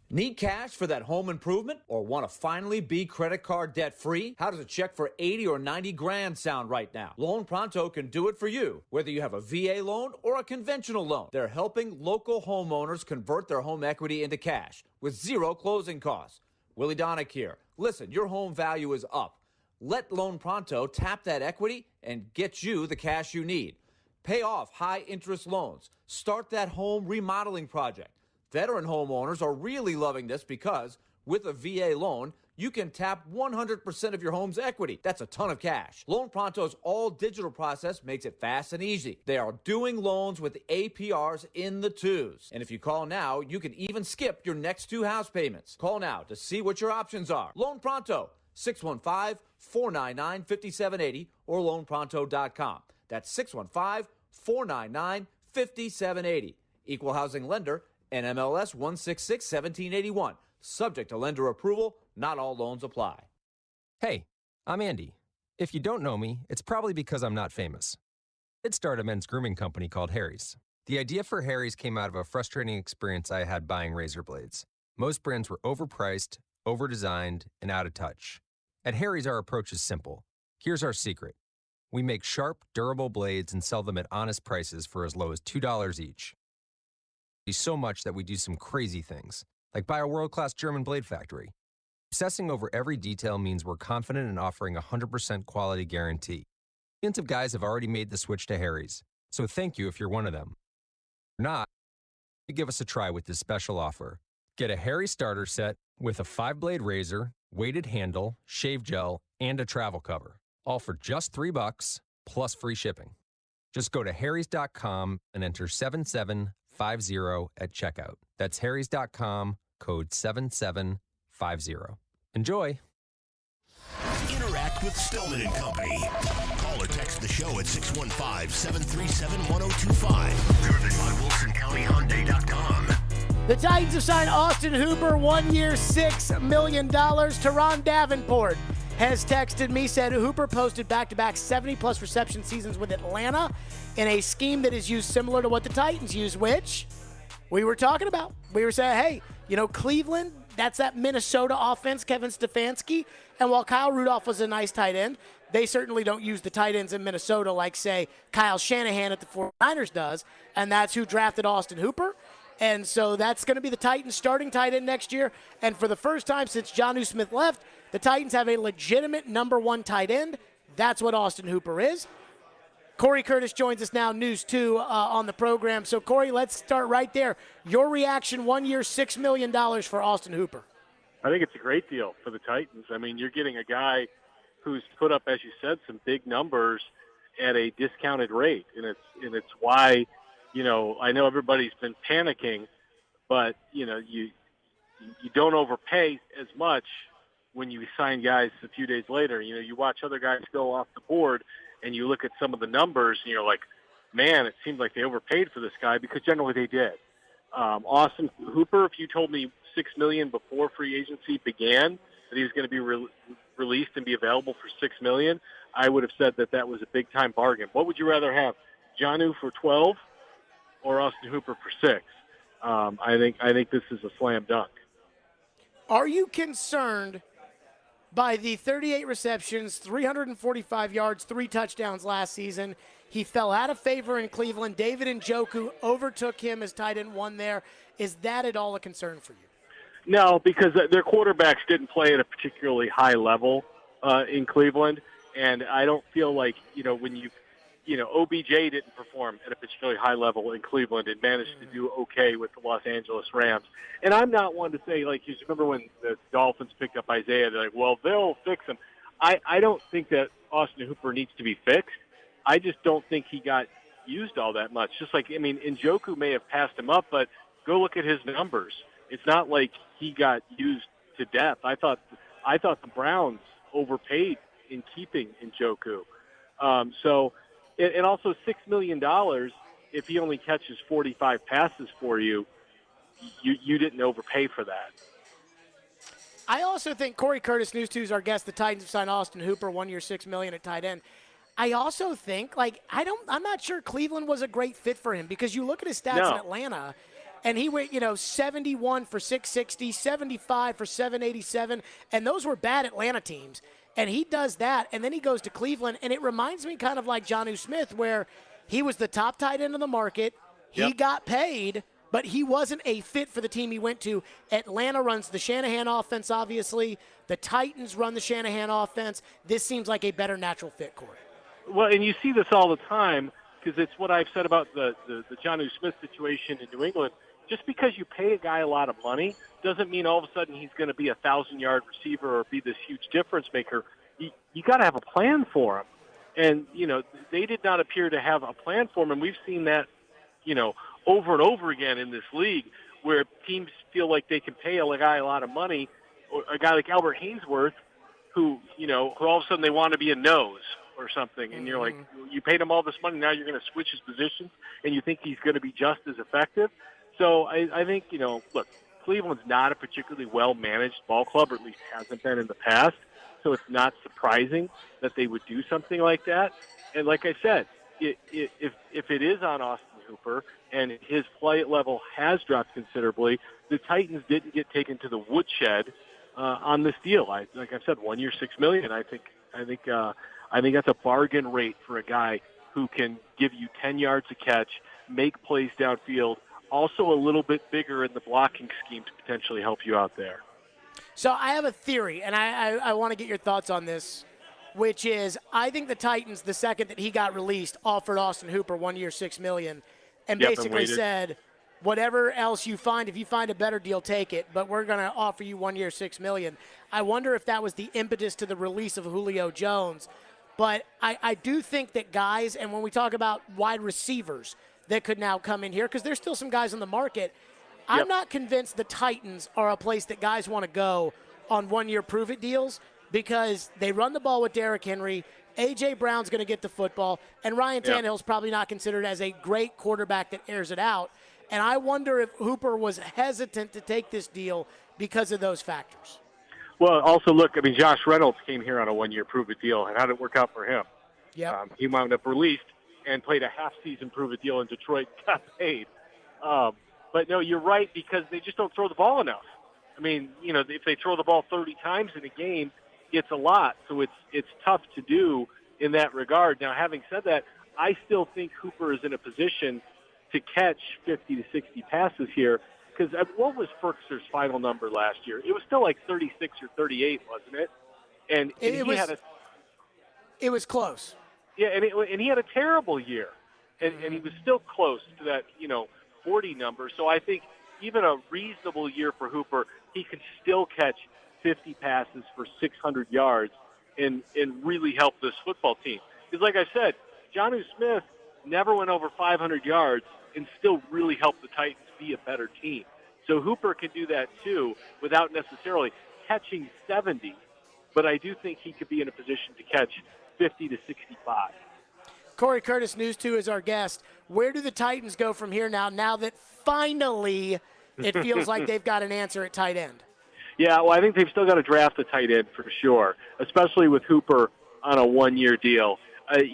Need cash for that home improvement or want to finally be credit card debt free? How does a check for 80 or 90 grand sound right now? Loan Pronto can do it for you, whether you have a VA loan or a conventional loan. They're helping local homeowners convert their home equity into cash with zero closing costs. Willie Donick here. Listen, your home value is up. Let Loan Pronto tap that equity and get you the cash you need. Pay off high interest loans. Start that home remodeling project. Veteran homeowners are really loving this because with a VA loan, you can tap 100% of your home's equity. That's a ton of cash. Loan Pronto's all-digital process makes it fast and easy. They are doing loans with APRs in the 2s. And if you call now, you can even skip your next 2 house payments. Call now to see what your options are. Loan Pronto, 615-499-5780 or loanpronto.com. That's 615-499-5780. Equal housing lender, NMLS 166-1781. Subject to lender approval. Not all loans apply. Hey, I'm Andy. If you don't know me, it's probably because I'm not famous. I did start a men's grooming company called Harry's. The idea for Harry's came out of a frustrating experience I had buying razor blades. Most brands were overpriced, overdesigned, and out of touch. At Harry's, our approach is simple. Here's our secret. We make sharp, durable blades and sell them at honest prices for as low as $2 each. So much that we do some crazy things, like buy a world-class German blade factory. Obsessing over every detail means we're confident in offering a 100% quality guarantee. Millions of guys have already made the switch to Harry's, so thank you if you're one of them. If not, give us a try with this special offer. Get a Harry starter set with a 5-blade razor, weighted handle, shave gel, and a travel cover, all for just $3 plus free shipping. Just go to harrys.com and enter 7750 at checkout. That's harrys.com, code 7750. Enjoy. Interact with Stillman & Company. Call or text the show at 615-737-1025. Driven by WilsonCountyHyundai.com. The Titans have signed Austin Hooper, 1 year, $6 million. Teron Davenport has texted me, said Hooper posted back-to-back 70-plus reception seasons with Atlanta in a scheme that is used similar to what the Titans use, which we were talking about. We were saying, hey, Cleveland, that's that Minnesota offense, Kevin Stefanski. And while Kyle Rudolph was a nice tight end, they certainly don't use the tight ends in Minnesota like, say, Kyle Shanahan at the 49ers does, and that's who drafted Austin Hooper. And so that's going to be the Titans' starting tight end next year. And for the first time since Jonnu Smith left, the Titans have a legitimate number 1 tight end. That's what Austin Hooper is. Corey Curtis joins us now, News 2 on the program. So, Corey, let's start right there. Your reaction, 1 year, $6 million for Austin Hooper. I think it's a great deal for the Titans. I mean, you're getting a guy who's put up, as you said, some big numbers at a discounted rate. And it's why, I know everybody's been panicking, but, you don't overpay as much when you sign guys a few days later. You watch other guys go off the board, and you look at some of the numbers, and you're like, man, it seems like they overpaid for this guy, because generally they did. Austin Hooper, if you told me $6 million before free agency began, that he was going to be released and be available for $6 million, I would have said that was a big-time bargain. What would you rather have, Jonnu for 12 or Austin Hooper for 6? I think this is a slam dunk. Are you concerned by the 38 receptions, 345 yards, 3 touchdowns last season? He fell out of favor in Cleveland. David Njoku overtook him as tight end 1 there. Is that at all a concern for you? No, because their quarterbacks didn't play at a particularly high level in Cleveland, and I don't feel like, when OBJ didn't perform at a particularly high level in Cleveland and managed to do okay with the Los Angeles Rams. And I'm not one to say, like, you remember when the Dolphins picked up Isaiah, they're like, well, they'll fix him. I don't think that Austin Hooper needs to be fixed. I just don't think he got used all that much. Just like, Njoku may have passed him up, but go look at his numbers. It's not like he got used to death. I thought the Browns overpaid in keeping Njoku. And also $6 million, if he only catches 45 passes for you, you didn't overpay for that. I also think Corey Curtis, News 2, is our guest. The Titans have signed Austin Hooper, 1 year, $6 million at tight end. I also think, I'm not sure Cleveland was a great fit for him, because you look at his stats in Atlanta, and he went, 71 for 660, 75 for 787, and those were bad Atlanta teams. And he does that, and then he goes to Cleveland, and it reminds me kind of like Jonnu Smith, where he was the top tight end of the market. He got paid, but he wasn't a fit for the team he went to. Atlanta runs the Shanahan offense, obviously. The Titans run the Shanahan offense. This seems like a better natural fit, Corey. Well, and you see this all the time, because it's what I've said about the Jonnu Smith situation in New England. Just because you pay a guy a lot of money doesn't mean all of a sudden he's going to be a 1,000-yard receiver or be this huge difference maker. You got to have a plan for him. And, they did not appear to have a plan for him. And we've seen that, over and over again in this league, where teams feel like they can pay a guy a lot of money, or a guy like Albert Hainsworth, who all of a sudden they want to be a nose or something. And you're like, you paid him all this money, now you're going to switch his positions, and you think he's going to be just as effective. So I think, look, Cleveland's not a particularly well-managed ball club, or at least hasn't been in the past. So it's not surprising that they would do something like that. And like I said, if it is on Austin Hooper and his play level has dropped considerably, the Titans didn't get taken to the woodshed on this deal. Like I said, 1 year, $6 million. I think that's a bargain rate for a guy who can give you 10 yards a catch, make plays downfield, also a little bit bigger in the blocking scheme to potentially help you out there. So I have a theory, and I want to get your thoughts on this, which is I think the Titans, the second that he got released, offered Austin Hooper 1 year, $6 million, and basically said, whatever else you find, if you find a better deal, take it, but we're going to offer you 1 year, $6 million. I wonder if that was the impetus to the release of Julio Jones. But I do think that guys, and when we talk about wide receivers that could now come in here, because there's still some guys on the market, I'm not convinced the Titans are a place that guys want to go on 1 year prove-it deals, because they run the ball with Derrick Henry, A.J. Brown's going to get the football, and Ryan Tannehill's probably not considered as a great quarterback that airs it out. And I wonder if Hooper was hesitant to take this deal because of those factors. Well, also, look, Josh Reynolds came here on a 1 year prove-it deal, and how did it work out for him? He wound up released and played a half-season prove-it deal in Detroit and got paid. But, no, you're right, because they just don't throw the ball enough. If they throw the ball 30 times in a game, it's a lot. So it's tough to do in that regard. Now, having said that, I still think Hooper is in a position to catch 50 to 60 passes here, because what was Ferkser's final number last year? It was still like 36 or 38, wasn't it? And it was close. Yeah, and he had a terrible year, and he was still close to that 40 number. So I think even a reasonable year for Hooper, he could still catch 50 passes for 600 yards and really help this football team. Because like I said, Jonnu Smith never went over 500 yards and still really helped the Titans be a better team. So Hooper can do that too without necessarily catching 70, but I do think he could be in a position to catch 50 to 65. Corey Curtis, News 2, is our guest. Where do the Titans go from here now that finally it feels like they've got an answer at tight end? Yeah, well, I think they've still got to draft a tight end for sure, especially with Hooper on a one-year deal.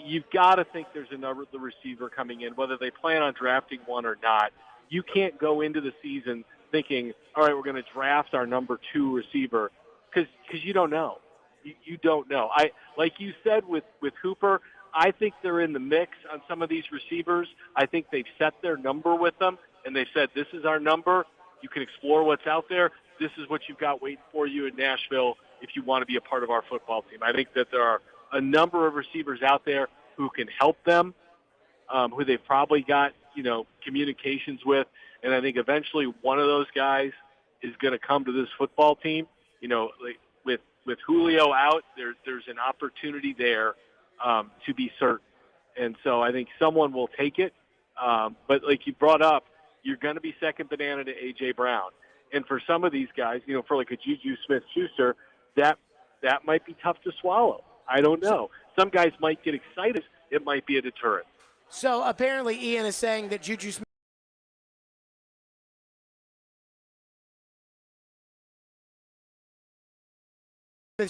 You've got to think there's another receiver coming in, whether they plan on drafting one or not. You can't go into the season thinking, all right, we're going to draft our number 2 receiver, because you don't know. You don't know. Like you said with Hooper, I think they're in the mix on some of these receivers. I think they've set their number with them, and they've said, this is our number. You can explore what's out there. This is what you've got waiting for you in Nashville if you want to be a part of our football team. I think that there are a number of receivers out there who can help them, who they've probably got, communications with. And I think eventually one of those guys is going to come to this football team. Like with Julio out, there's an opportunity there to be certain. And so I think someone will take it. But like you brought up, you're going to be second banana to A.J. Brown. And for some of these guys, for like a Juju Smith-Schuster, that might be tough to swallow. I don't know. Some guys might get excited. It might be a deterrent. So apparently Ian is saying that Juju Smith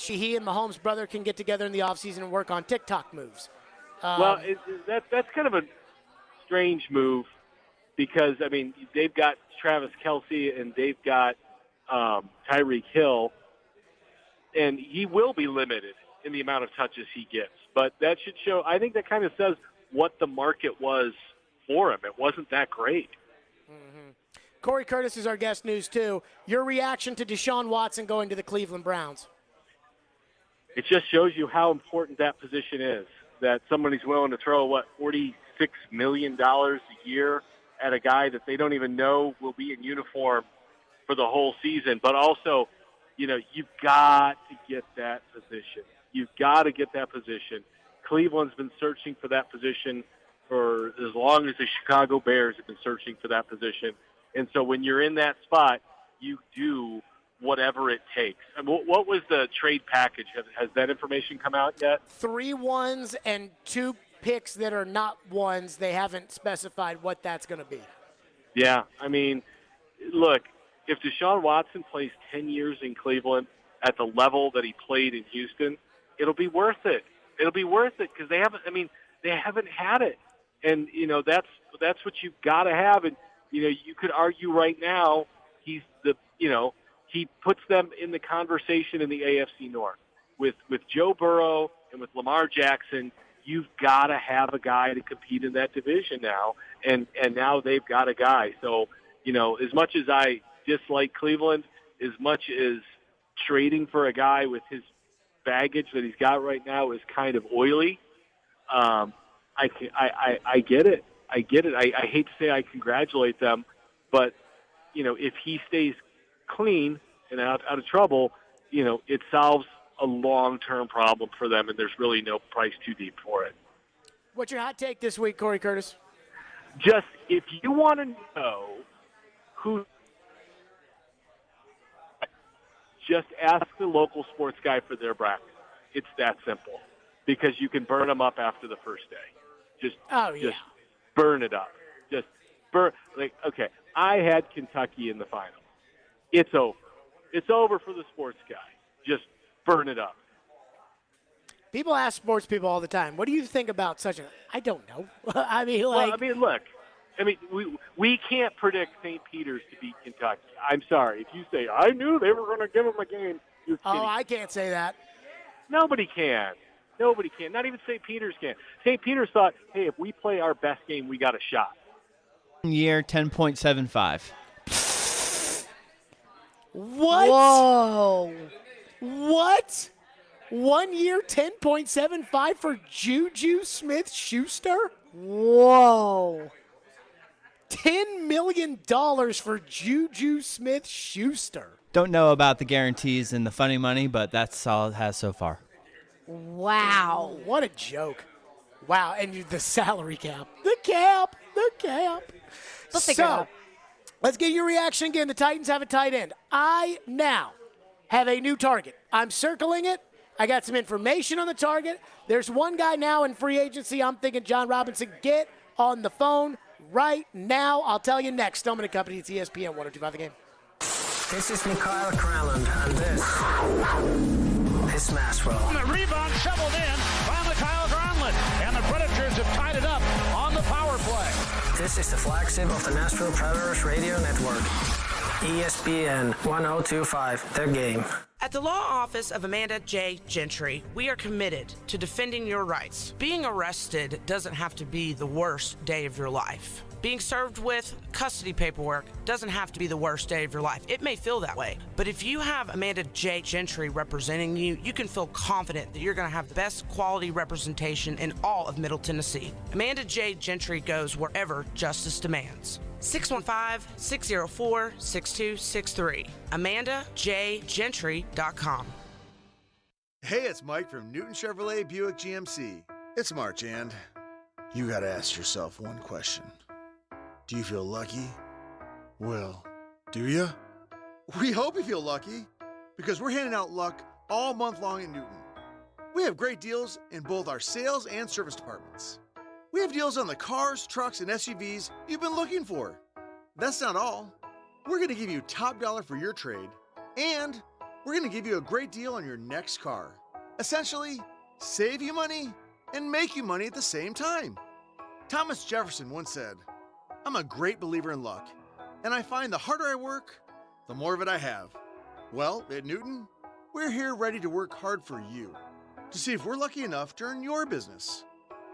he and Mahomes' brother can get together in the offseason and work on TikTok moves. Well, that's kind of a strange move because, they've got Travis Kelce and they've got Tyreek Hill, and he will be limited in the amount of touches he gets. But that should show – I think that kind of says what the market was for him. It wasn't that great. Mm-hmm. Corey Curtis is our guest, News 2. Your reaction to Deshaun Watson going to the Cleveland Browns? It just shows you how important that position is, that somebody's willing to throw, $46 million a year at a guy that they don't even know will be in uniform for the whole season. But also, you've got to get that position. You've got to get that position. Cleveland's been searching for that position for as long as the Chicago Bears have been searching for that position. And so when you're in that spot, you do whatever it takes. And what was the trade package? Has that information come out yet? 3 ones and 2 picks that are not ones. They haven't specified what that's going to be. Yeah, look, if Deshaun Watson plays 10 years in Cleveland at the level that he played in Houston, it'll be worth it. It'll be worth it because they haven't had it. And, that's what you've got to have. And, you could argue right now he's he puts them in the conversation in the AFC North. With Joe Burrow and with Lamar Jackson, you've got to have a guy to compete in that division now. And now they've got a guy. So, as much as I dislike Cleveland, as much as trading for a guy with his baggage that he's got right now is kind of oily, I get it. I get it. I hate to say I congratulate them, but, if he stays clean and out of trouble, it solves a long-term problem for them, and there's really no price too deep for it. What's your hot take this week, Corey Curtis? Just if you want to know who, just ask the local sports guy for their bracket. It's that simple because you can burn them up after the first day. Just burn it up. Just burn. Okay, I had Kentucky in the final. It's over. It's over for the sports guy. Just burn it up. People ask sports people all the time, what do you think about such a – I don't know. Look, we can't predict St. Peter's to beat Kentucky. I'm sorry. If you say, I knew they were going to give them a game, you're kidding. Oh, I can't say that. Nobody can. Nobody can. Not even St. Peter's can. St. Peter's thought, hey, if we play our best game, we got a shot. Year 10.75. What? Whoa. What? 1 year, 10.75 for Juju Smith-Schuster? Whoa. $10 million for Juju Smith-Schuster. Don't know about the guarantees and the funny money, but that's all it has so far. Wow. What a joke. Wow, and the salary cap. The cap. They'll figure it out. Let's get your reaction again. The Titans have a tight end. I now have a new target. I'm circling it. I got some information on the target. There's one guy now in free agency. I'm thinking John Robinson. Get on the phone right now. I'll tell you next. Stillman & Company. It's ESPN 102.5 The Game. This is Mikhail Kralund, and this is Smashville. And the rebound shoveled in by Mikhail Kralund, and the Predators have tied it up on the power play. This is the flagship of the Nashville Predators Radio Network. ESPN 102.5 The Game. At the law office of Amanda J. Gentry, we are committed to defending your rights. Being arrested doesn't have to be the worst day of your life. Being served with custody paperwork doesn't have to be the worst day of your life. It may feel that way, but if you have Amanda J. Gentry representing you, you can feel confident that you're going to have the best quality representation in all of Middle Tennessee. Amanda J. Gentry goes wherever justice demands. 615-604-6263. AmandaJGentry.com. Hey, it's Mike from Newton Chevrolet Buick GMC. It's March, and you gotta ask yourself one question. Do you feel lucky? Well, do you? We hope you feel lucky, because we're handing out luck all month long in Newton. We have great deals in both our sales and service departments. We have deals on the cars, trucks, and SUVs you've been looking for. That's not all. We're going to give you top dollar for your trade, and we're going to give you a great deal on your next car. Essentially, save you money and make you money at the same time. Thomas Jefferson once said, "I'm a great believer in luck, and I find the harder I work, the more of it I have." Well, at Newton, we're here ready to work hard for you to see if we're lucky enough to earn your business.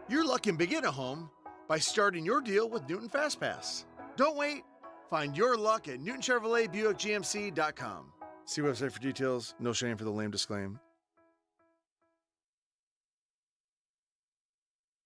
Your luck can begin at home by starting your deal with Newton FastPass. Don't wait. Find your luck at NewtonChevroletBuickGMC.com. See website for details. No shame for the lame disclaim.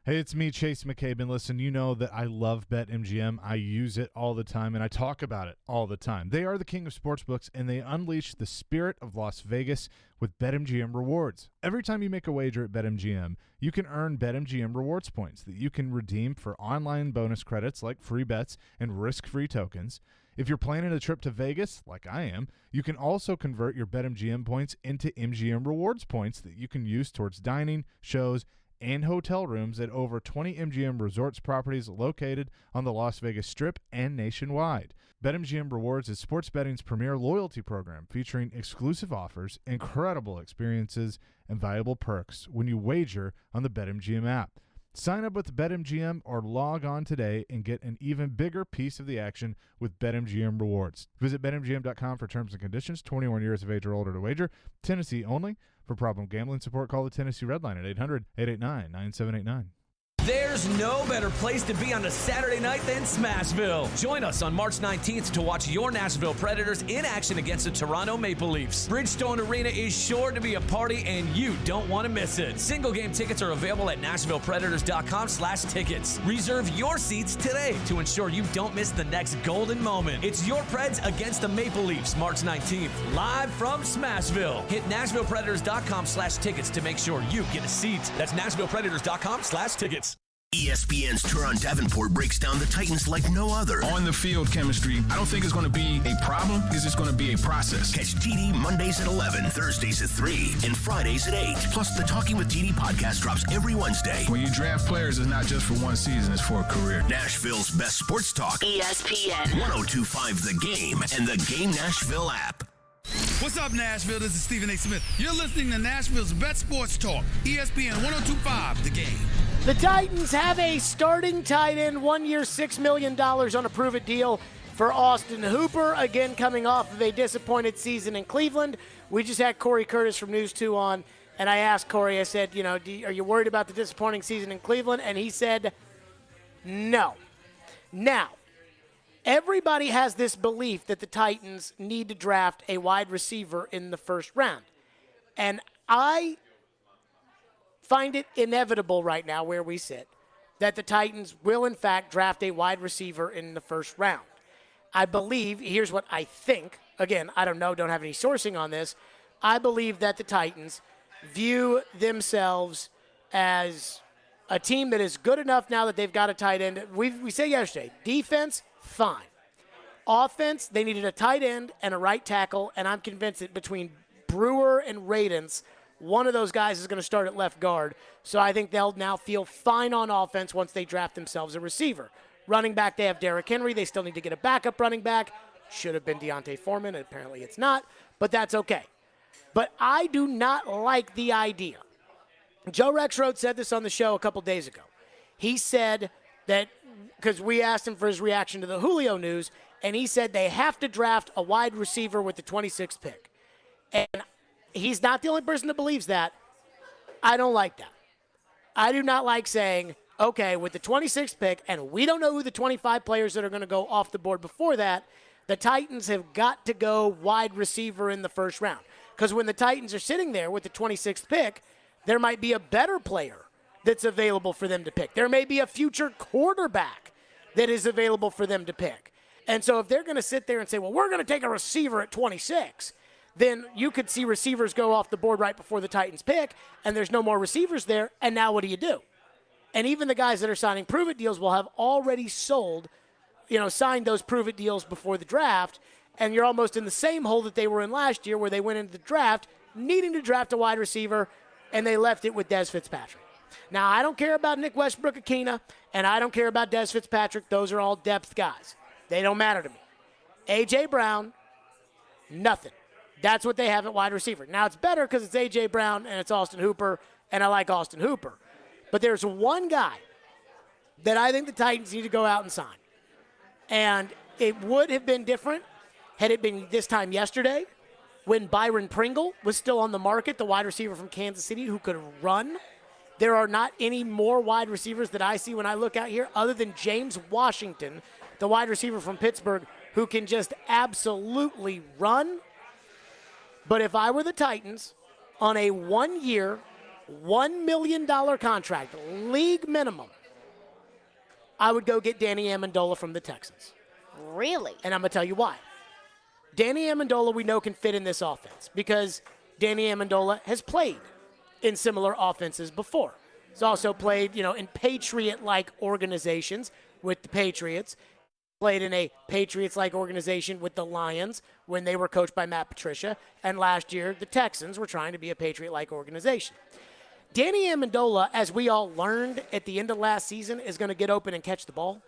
Hey, it's me, Chase McCabe, and listen, you know that I love BetMGM. I use it all the time, and I talk about it all the time. They are the king of sportsbooks, and they unleash the spirit of Las Vegas with BetMGM rewards. Every time you make a wager at BetMGM, you can earn BetMGM rewards points that you can redeem for online bonus credits like free bets and risk-free tokens. If you're planning a trip to Vegas, like I am, you can also convert your BetMGM points into MGM rewards points that you can use towards dining, shows, and hotel rooms at over 20 MGM Resorts properties located on the Las Vegas Strip and nationwide. BetMGM Rewards is sports betting's premier loyalty program featuring exclusive offers, incredible experiences, and valuable perks when you wager on the BetMGM app. Sign up with BetMGM or log on today and get an even bigger piece of the action with BetMGM Rewards. Visit BetMGM.com for terms and conditions. 21 years of age or older to wager. Tennessee only. For problem gambling support, call the Tennessee Red Line at 800-889-9789. There's no better place to be on a Saturday night than Smashville. Join us on March 19th to watch your Nashville Predators in action against the Toronto Maple Leafs. Bridgestone Arena is sure to be a party, and you don't want to miss it. Single game tickets are available at NashvillePredators.com/tickets. Reserve your seats today to ensure you don't miss the next golden moment. It's your Preds against the Maple Leafs, March 19th, live from Smashville. Hit NashvillePredators.com/tickets to make sure you get a seat. That's NashvillePredators.com/tickets. ESPN's Turon Davenport breaks down the Titans like no other. On the field chemistry, I don't think it's going to be a problem. It's just going to be a process. Catch TD Mondays at 11, Thursdays at 3, and Fridays at 8. Plus, the Talking with TD podcast drops every Wednesday. When you draft players, it's not just for one season, it's for a career. Nashville's best sports talk. ESPN 102.5 The Game and the Game Nashville app. What's up, Nashville? This is Stephen A. Smith. You're listening to Nashville's best sports talk, ESPN 102.5 The Game. The Titans have a starting tight end, 1 year, $6 million on a prove-it deal for Austin Hooper, again coming off of a disappointed season in Cleveland. We just had Corey Curtis from News 2 on, and I asked Corey, I said, are you worried about the disappointing season in Cleveland? And he said, no. Now, everybody has this belief that the Titans need to draft a wide receiver in the first round. And I find it inevitable right now where we sit that the Titans will, in fact, draft a wide receiver in the first round. I believe, here's what I think. Again, I don't know, don't have any sourcing on this. I believe that the Titans view themselves as a team that is good enough now that they've got a tight end. We said yesterday, defense, fine. Offense, they needed a tight end and a right tackle, and I'm convinced that between Brewer and Radens, one of those guys is going to start at left guard. So I think they'll now feel fine on offense once they draft themselves a receiver. Running back, they have Derrick Henry. They still need to get a backup running back. Should have been Deontay Foreman, and apparently it's not, but that's okay. But I do not like the idea. Joe Rexrode said this on the show a couple days ago. He said that, because we asked him for his reaction to the Julio news, and he said they have to draft a wide receiver with the 26th pick. And he's not the only person that believes that. I don't like that. I do not like saying, okay, with the 26th pick, and we don't know who the 25 players that are going to go off the board before that, the Titans have got to go wide receiver in the first round. Because when the Titans are sitting there with the 26th pick, there might be a better player that's available for them to pick. There may be a future quarterback that is available for them to pick. And so if they're going to sit there and say, well, we're going to take a receiver at 26, then you could see receivers go off the board right before the Titans pick, and there's no more receivers there, and now what do you do? And even the guys that are signing prove-it deals will have already signed those prove-it deals before the draft, and you're almost in the same hole that they were in last year where they went into the draft needing to draft a wide receiver, and they left it with Des Fitzpatrick. Now, I don't care about Nick Westbrook-Akina, and I don't care about Des Fitzpatrick. Those are all depth guys. They don't matter to me. A.J. Brown, nothing. That's what they have at wide receiver. Now, it's better because it's A.J. Brown and it's Austin Hooper, and I like Austin Hooper. But there's one guy that I think the Titans need to go out and sign. And it would have been different had it been this time yesterday when Byron Pringle was still on the market, the wide receiver from Kansas City who could run. There are not any more wide receivers that I see when I look out here other than James Washington, the wide receiver from Pittsburgh, who can just absolutely run. But if I were the Titans on a 1-year, $1 million contract, league minimum, I would go get Danny Amendola from the Texans. Really? And I'm going to tell you why. Danny Amendola we know can fit in this offense because Danny Amendola has played in similar offenses before. He's also played, in Patriot-like organizations with the Patriots. Played in a Patriots-like organization with the Lions when they were coached by Matt Patricia. And last year, the Texans were trying to be a Patriot-like organization. Danny Amendola, as we all learned at the end of last season, is going to get open and catch the ball.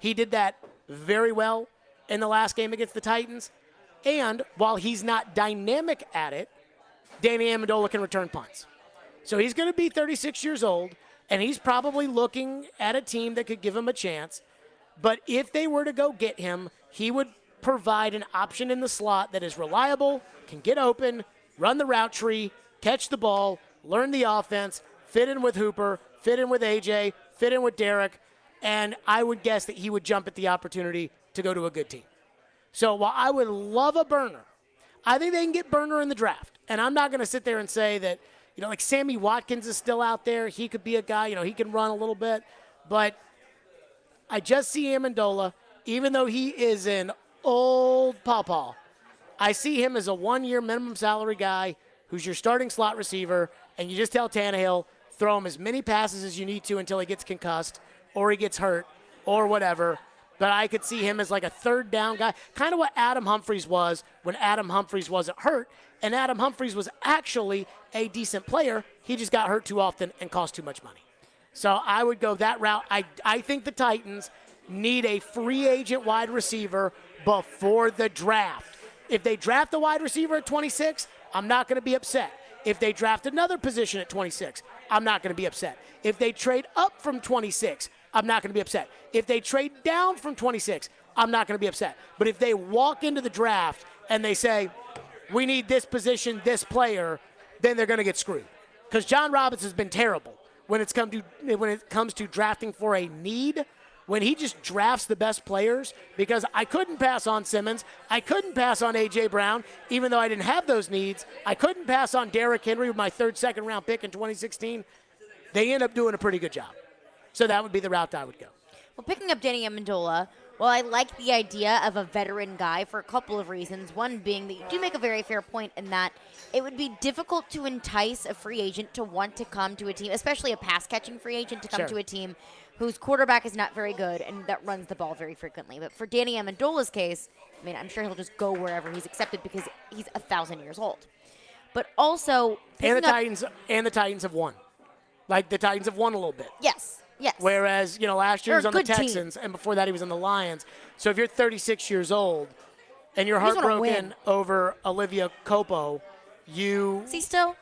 He did that very well in the last game against the Titans. And while he's not dynamic at it, Danny Amendola can return punts. So he's going to be 36 years old, and he's probably looking at a team that could give him a chance. But if they were to go get him, he would provide an option in the slot that is reliable, can get open, run the route tree, catch the ball, learn the offense, fit in with Hooper, fit in with AJ, fit in with Derek, and I would guess that he would jump at the opportunity to go to a good team. So while I would love a burner, I think they can get burner in the draft. And I'm not going to sit there and say that, like Sammy Watkins is still out there. He could be a guy, he can run a little bit. But I just see Amendola, even though he is an old pawpaw, I see him as a 1-year minimum salary guy who's your starting slot receiver, and you just tell Tannehill, throw him as many passes as you need to until he gets concussed or he gets hurt or whatever. But I could see him as like a third down guy, kind of what Adam Humphries was when Adam Humphries wasn't hurt. And Adam Humphries was actually a decent player. He just got hurt too often and cost too much money. So I would go that route. I think the Titans need a free agent wide receiver before the draft. If they draft the wide receiver at 26, I'm not going to be upset. If they draft another position at 26, I'm not going to be upset. If they trade up from 26, I'm not going to be upset. If they trade down from 26, I'm not going to be upset. But if they walk into the draft and they say, we need this position, this player, then they're going to get screwed. Because John Robbins has been terrible when it comes to drafting for a need, when he just drafts the best players, because I couldn't pass on Simmons. I couldn't pass on A.J. Brown, even though I didn't have those needs. I couldn't pass on Derrick Henry with my second-round pick in 2016. they end up doing a pretty good job. So that would be the route I would go. Well, picking up Danny Amendola, well, I like the idea of a veteran guy for a couple of reasons. One being that you do make a very fair point in that it would be difficult to entice a free agent to want to come to a team, especially a pass-catching free agent, to come to a team whose quarterback is not very good and that runs the ball very frequently. But for Danny Amendola's case, I mean, I'm sure he'll just go wherever he's accepted because he's 1,000 years old. But also, and the Titans have won. Like, the Titans have won a little bit. Yes. Whereas, last year he was on the Texans, and before that he was on the Lions. So if you're 36 years old and you're heartbroken over Olivia Copo, Is he still?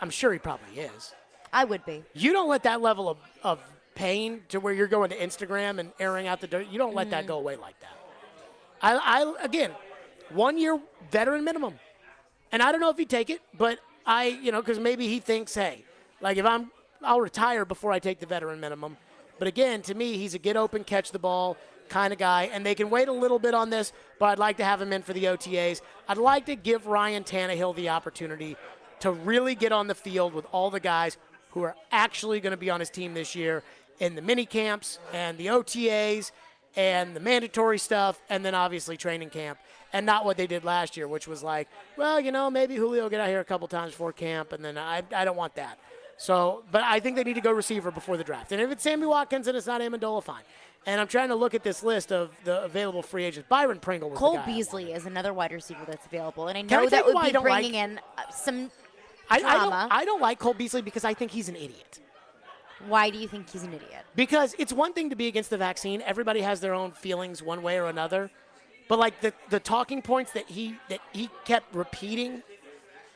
I'm sure he probably is. I would be. You don't let that level of pain to where you're going to Instagram and airing out the dirt. You don't let that go away like that. I again, 1 year veteran minimum. And I don't know if he'd take it, but because maybe he thinks, hey, like I'll retire before I take the veteran minimum. But again, to me, he's a get open, catch the ball kind of guy. And they can wait a little bit on this, but I'd like to have him in for the OTAs. I'd like to give Ryan Tannehill the opportunity to really get on the field with all the guys who are actually going to be on his team this year in the mini camps and the OTAs and the mandatory stuff, and then obviously training camp, and not what they did last year, which was like, well, maybe Julio will get out here a couple times before camp, and then I don't want that. So, but I think they need to go receiver before the draft. And if it's Sammy Watkins and it's not Amendola, fine. And I'm trying to look at this list of the available free agents. Byron Pringle was Cole the guy Beasley is another wide receiver that's available, and I Can know I tell that you would why be I don't bringing like- in some drama. I don't like Cole Beasley because I think he's an idiot. Why do you think he's an idiot? Because it's one thing to be against the vaccine. Everybody has their own feelings one way or another. But like the talking points that he kept repeating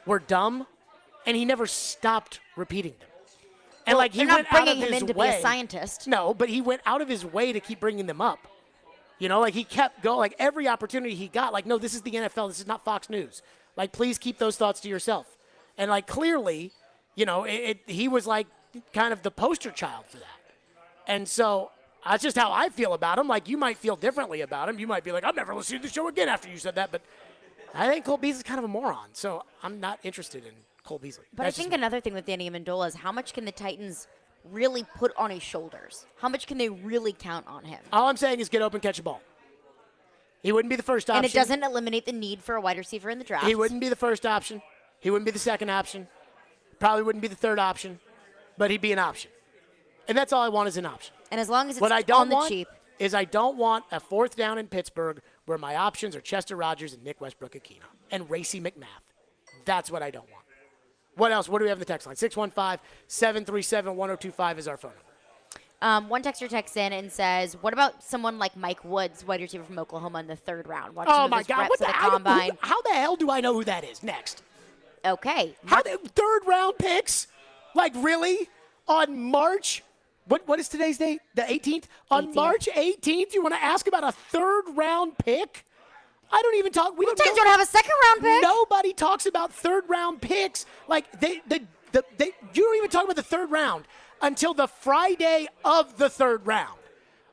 were dumb, and he never stopped repeating them. And Well, like he they're not went out of bringing him his in to be way. a scientist. No, but he went out of his way to keep bringing them up. Like he kept going. Like every opportunity he got. Like, no, this is the NFL. This is not Fox News. Like, please keep those thoughts to yourself. And like clearly, he was like kind of the poster child for that. And so that's just how I feel about him. Like, you might feel differently about him. You might be like, I'm never listening to the show again after you said that. But I think Cole Beasley's kind of a moron. So I'm not interested in Cole Beasley. But That's I think just me. another thing with Danny Amendola is how much can the Titans really put on his shoulders? How much can they really count on him? All I'm saying is get open, catch a ball. He wouldn't be the first option. And it doesn't eliminate the need for a wide receiver in the draft. He wouldn't be the first option. He wouldn't be the second option. Probably wouldn't be the third option. But he'd be an option. And that's all I want is an option. And as long as it's what I don't on the want cheap. is I don't want a fourth down in Pittsburgh where my options are Chester Rogers and Nick Westbrook-Akina and Racy McMath. That's what I don't want. What else? What do we have in the text line? 615-737-1025 is our phone number. One texter texts in and says, what about someone like Mike Woods, wide receiver from Oklahoma in the third round? Watch some Oh, of my his God. reps What the, at the how, combine. how the hell do I know who that is? Next. Okay. Third round picks? Like, really? On March? What is today's date? The 18th? On March 18th, you want to ask about a third round pick? I don't even talk. We Titans don't have a second round pick. Nobody talks about third round picks. Like you don't even talk about the third round until the Friday of the third round.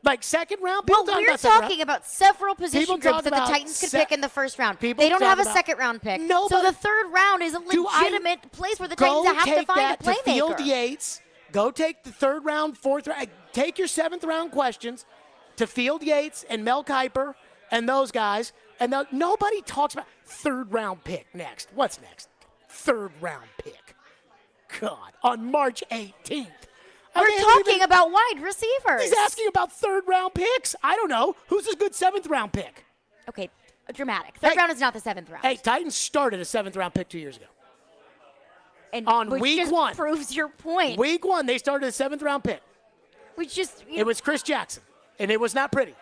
Like second round. Well, we're talking about several position groups that the Titans could pick in the first round. They don't have a second round pick. So the third round is a legitimate place where the Titans have to find a playmaker. Field Yates. Go take the third round, fourth round. Take your seventh round questions to Field Yates and Mel Kiper and those guys. And nobody talks about third round pick next. What's next? Third round pick. God, on March 18th. We're talking about wide receivers. He's asking about third round picks. I don't know. Who's a good seventh round pick? Okay, dramatic. Third round is not the seventh round. Hey, Titans started a seventh round pick 2 years ago. And on which week just one. Proves your point. Week one, they started a seventh round pick. Which just It was Chris Jackson, and it was not pretty.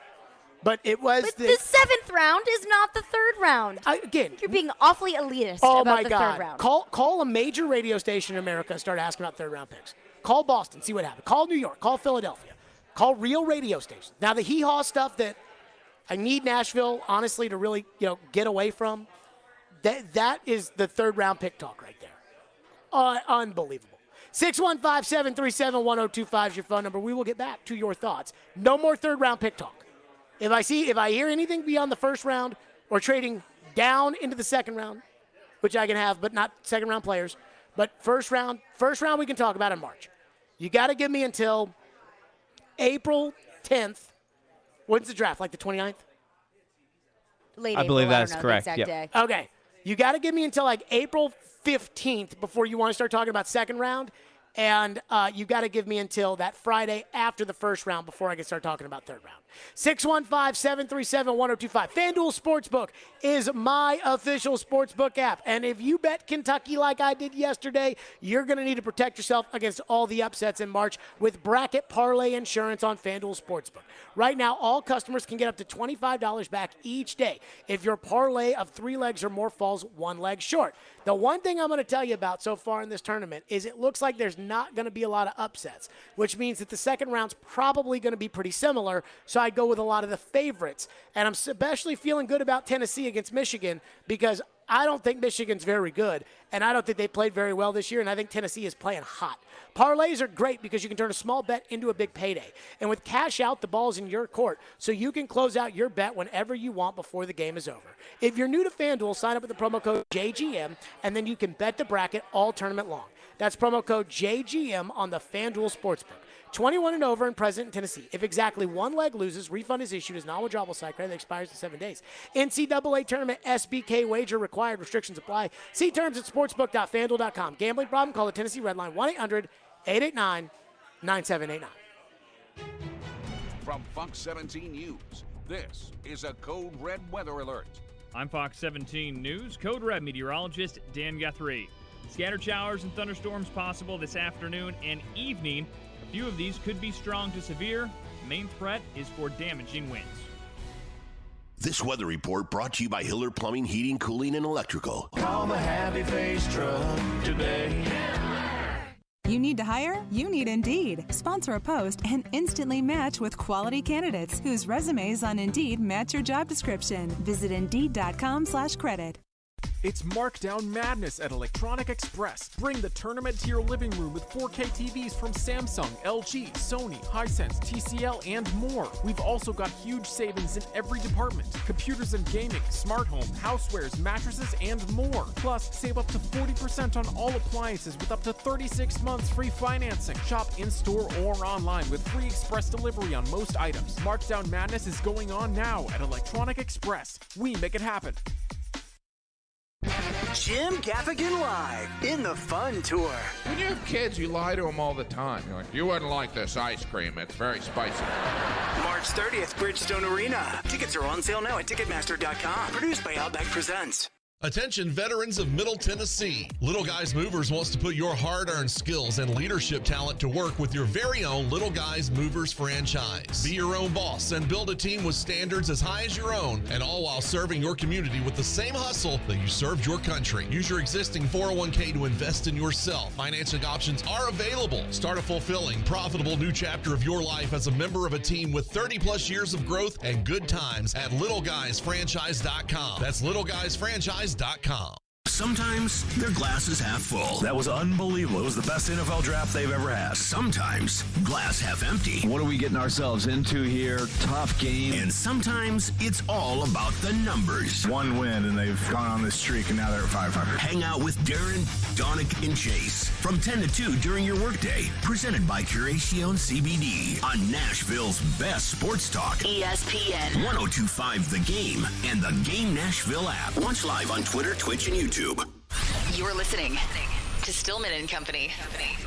But it was the seventh round is not the third round. Again, you're being awfully elitist Oh about my the God! third round. Call a major radio station in America and start asking about third round picks. Call Boston, see what happens. Call New York. Call Philadelphia. Call real radio stations. Now the hee-haw stuff that I need Nashville honestly to really get away from. That is the third round pick talk right there. Unbelievable. 615-737-1025 is your phone number. We will get back to your thoughts. No more third round pick talk. If I hear anything beyond the first round or trading down into the second round, which I can have, but not second round players, but first round we can talk about in March. You got to give me until April 10th. When's the draft? Like the 29th? Late I April, believe that's don't know correct. The exact Yep. day. Okay. You got to give me until like April 15th before you want to start talking about second round. And you got to give me until that Friday after the first round before I can start talking about third round. 615-737-1025. FanDuel Sportsbook is my official sportsbook app. And if you bet Kentucky like I did yesterday, you're going to need to protect yourself against all the upsets in March with bracket parlay insurance on FanDuel Sportsbook. Right now, all customers can get up to $25 back each day if your parlay of 3 legs or more falls 1 leg short. The one thing I'm going to tell you about so far in this tournament is it looks like there's not going to be a lot of upsets, which means that the second round's probably going to be pretty similar, so I'd go with a lot of the favorites. And I'm especially feeling good about Tennessee against Michigan because I don't think Michigan's very good, and I don't think they played very well this year, and I think Tennessee is playing hot. Parlays are great because you can turn a small bet into a big payday. And with cash out, the ball's in your court, so you can close out your bet whenever you want before the game is over. If you're new to FanDuel, sign up with the promo code JGM, and then you can bet the bracket all tournament long. That's promo code JGM on the FanDuel Sportsbook. 21 and over and present in Tennessee. If exactly 1 leg loses, refund is issued as non-withdrawable site credit that expires in 7 days. NCAA Tournament SBK wager required. Restrictions apply. See terms at sportsbook.fanduel.com. Gambling problem? Call the Tennessee Red Line 1-800-889-9789. From Fox 17 News, this is a Code Red weather alert. I'm Fox 17 News Code Red meteorologist Dan Guthrie. Scattered showers and thunderstorms possible this afternoon and evening. A few of these could be strong to severe. Main threat is for damaging winds. This weather report brought to you by Hiller Plumbing, Heating, Cooling, and Electrical. Call the Happy Face Truck today. You need to hire? You need Indeed. Sponsor a post and instantly match with quality candidates whose resumes on Indeed match your job description. Visit Indeed.com/credit. It's Markdown Madness at Electronic Express. Bring the tournament to your living room with 4K TVs from Samsung, LG, Sony, Hisense, TCL, and more. We've also got huge savings in every department. Computers and gaming, smart home, housewares, mattresses, and more. Plus, save up to 40% on all appliances with up to 36 months free financing. Shop in-store or online with free express delivery on most items. Markdown Madness is going on now at Electronic Express. We make it happen. Jim Gaffigan Live in the Fun Tour. When you have kids, you lie to them all the time. You're like, you wouldn't like this ice cream. It's very spicy. March 30th, Bridgestone Arena. Tickets are on sale now at Ticketmaster.com. Produced by Outback Presents. Attention veterans of Middle Tennessee. Little Guys Movers wants to put your hard-earned skills and leadership talent to work with your very own Little Guys Movers franchise. Be your own boss and build a team with standards as high as your own, and all while serving your community with the same hustle that you served your country. Use your existing 401k to invest in yourself. Financing options are available. Start a fulfilling, profitable new chapter of your life as a member of a team with 30-plus years of growth and good times at LittleGuysFranchise.com. That's LittleGuysFranchise.com. Sometimes their glass is half full. That was unbelievable. It was the best NFL draft they've ever had. Sometimes glass half empty. What are we getting ourselves into here? Tough game. And sometimes it's all about the numbers. 1 win, and they've gone on this streak, and now they're at 500. Hang out with Darren, Donick, and Chase from 10 to 2 during your workday. Presented by Curacion CBD on Nashville's best sports talk. ESPN 102.5 The Game and the Game Nashville app. Watch live on Twitter, Twitch, and YouTube. You're listening to Stillman and Company.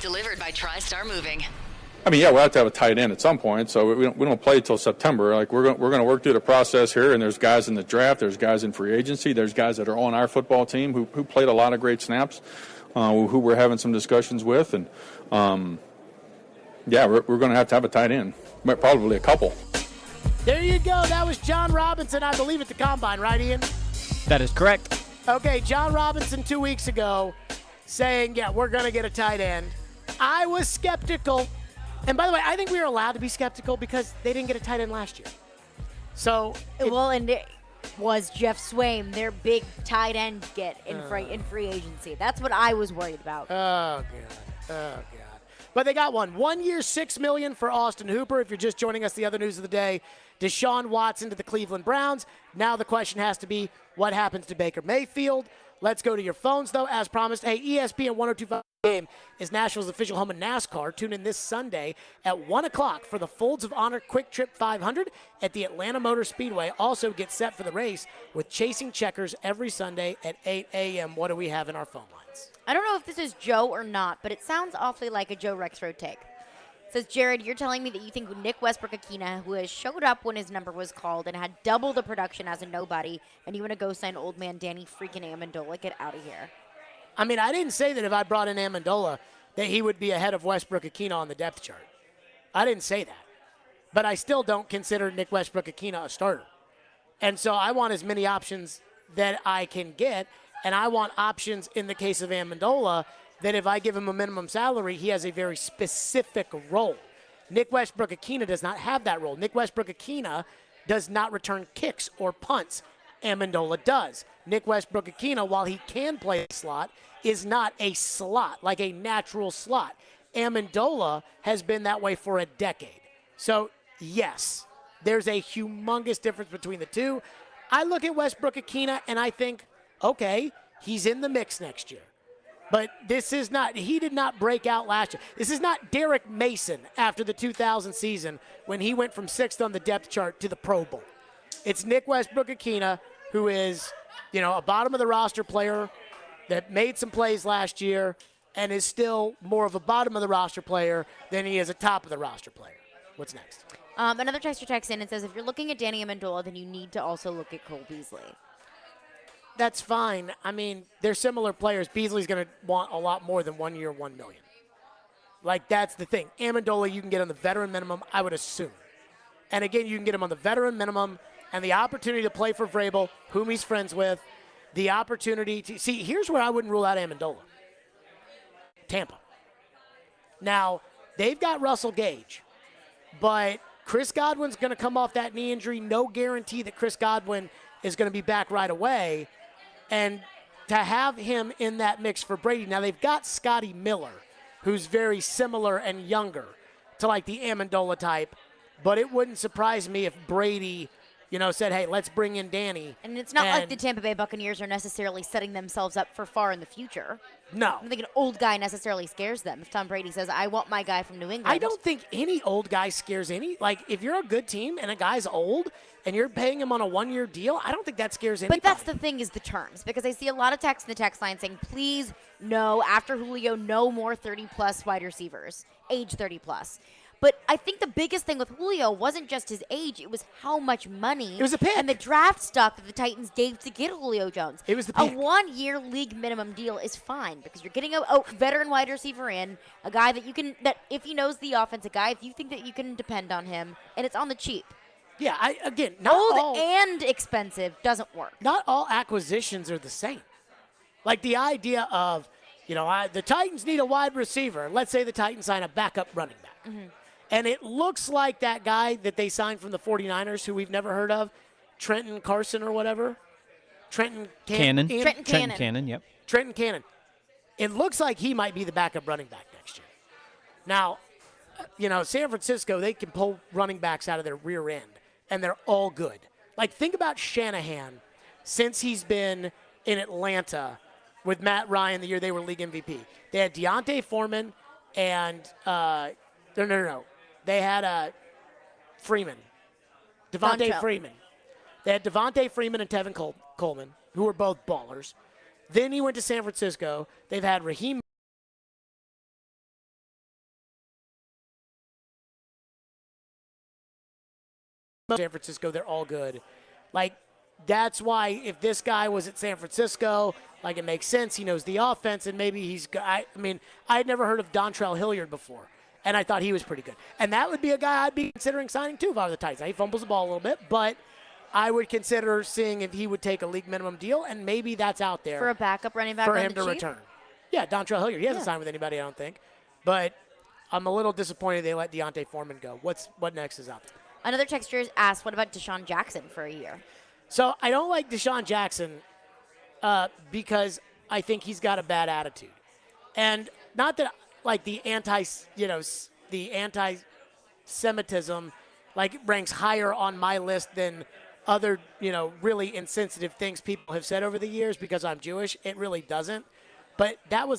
Delivered by Tristar Moving. I mean, yeah, we'll have to have a tight end at some point, so we don't play till September. Like we're going to work through the process here, and there's guys in the draft, there's guys in free agency, there's guys that are on our football team who played a lot of great snaps, who we're having some discussions with, and yeah, we're going to have a tight end, probably a couple. There you go. That was John Robinson, I believe, at the Combine, right, Ian? That is correct. Okay, John Robinson 2 weeks ago saying, yeah, we're going to get a tight end. I was skeptical. And by the way, I think we were allowed to be skeptical because they didn't get a tight end last year. So, and it was Jeff Swaim, their big tight end get in free agency. That's what I was worried about. Oh, God. But they got one. 1 year, $6 million for Austin Hooper. If you're just joining us, the other news of the day, Deshaun Watson to the Cleveland Browns. Now the question has to be, what happens to Baker Mayfield? Let's go to your phones, though. As promised, hey, ESPN 102.5 game is Nashville's official home of NASCAR. Tune in this Sunday at 1 o'clock for the Folds of Honor Quick Trip 500 at the Atlanta Motor Speedway. Also get set for the race with Chasing Checkers every Sunday at 8 a.m. What do we have in our phone lines? I don't know if this is Joe or not, but it sounds awfully like a Joe Rexrode take. It says, Jared, you're telling me that you think Nick Westbrook-Akina, who has showed up when his number was called and had double the production as a nobody, and you want to go sign old man Danny freaking Amendola? Get out of here. I mean, I didn't say that if I brought in Amendola that he would be ahead of Westbrook-Akina on the depth chart. I didn't say that. But I still don't consider Nick Westbrook-Akina a starter. And so I want as many options that I can get, and I want options in the case of Amendola that if I give him a minimum salary, he has a very specific role. Nick Westbrook-Akina does not have that role. Nick Westbrook-Akina does not return kicks or punts. Amendola does. Nick Westbrook-Akina, while he can play a slot, is not a slot, like a natural slot. Amendola has been that way for a decade. So, yes, there's a humongous difference between the two. I look at Westbrook-Akina and I think, okay, he's in the mix next year. But this is not, he did not break out last year. This is not Derek Mason after the 2000 season when he went from 6th on the depth chart to the Pro Bowl. It's Nick Westbrook-Akina, who is, a bottom of the roster player that made some plays last year and is still more of a bottom of the roster player than he is a top of the roster player. What's next? Another texter texts in and says, if you're looking at Danny Amendola, then you need to also look at Cole Beasley. That's fine. I mean, they're similar players. Beasley's going to want a lot more than 1 year, $1 million. Like, that's the thing. Amendola, you can get on the veteran minimum, I would assume. And again, you can get him on the veteran minimum and the opportunity to play for Vrabel, whom he's friends with, the opportunity to see. Here's where I wouldn't rule out Amendola. Tampa. Now, they've got Russell Gage, but Chris Godwin's going to come off that knee injury. No guarantee that Chris Godwin is going to be back right away. And to have him in that mix for Brady. Now, they've got Scotty Miller, who's very similar and younger to like the Amendola type, but it wouldn't surprise me if Brady said, hey, let's bring in Danny. And it's not like the Tampa Bay Buccaneers are necessarily setting themselves up for far in the future. No. I don't think an old guy necessarily scares them. If Tom Brady says, I want my guy from New England. I don't think any old guy scares any. Like, if you're a good team and a guy's old and you're paying him on a 1-year deal, I don't think that scares anybody. But that's the thing is the terms. Because I see a lot of texts in the text line saying, please, no, after Julio, no more 30-plus wide receivers, age 30-plus. But I think the biggest thing with Julio wasn't just his age. It was how much money. It was a pick. And the draft stock that the Titans gave to get Julio Jones. It was the pick. A 1-year league minimum deal is fine because you're getting a veteran wide receiver in, a guy that if he knows the offense, a guy if you think that you can depend on him, and it's on the cheap. Yeah, not old all, and expensive doesn't work. Not all acquisitions are the same. Like the idea of, the Titans need a wide receiver. Let's say the Titans sign a backup running back. Mm-hmm. And it looks like that guy that they signed from the 49ers, who we've never heard of, Trenton Carson or whatever. Cannon. Trenton Cannon, yep. Trenton Cannon. It looks like he might be the backup running back next year. Now, San Francisco, they can pull running backs out of their rear end, and they're all good. Like, think about Shanahan since he's been in Atlanta with Matt Ryan the year they were league MVP. They had Deontay Foreman and no. They had Freeman, Devontae Freeman. They had Devontae Freeman and Tevin Coleman, who were both ballers. Then he went to San Francisco. They've had Raheem San Francisco. They're all good. Like, that's why if this guy was at San Francisco, like, it makes sense. He knows the offense, and maybe he's – I had never heard of Dontrell Hilliard before. And I thought he was pretty good. And that would be a guy I'd be considering signing too if I were the Titans. Now, he fumbles the ball a little bit, but I would consider seeing if he would take a league minimum deal, and maybe that's out there. For a backup running back for on him the to cheap? return. Yeah, Dontrell Hilliard. He hasn't signed with anybody, I don't think. But I'm a little disappointed they let Deontay Foreman go. What next is out there? Another texter asked, what about Deshaun Jackson for a year? So I don't like Deshaun Jackson because I think he's got a bad attitude. And not that, like, the anti-Semitism, like, ranks higher on my list than other, really insensitive things people have said over the years because I'm Jewish. It really doesn't. But that was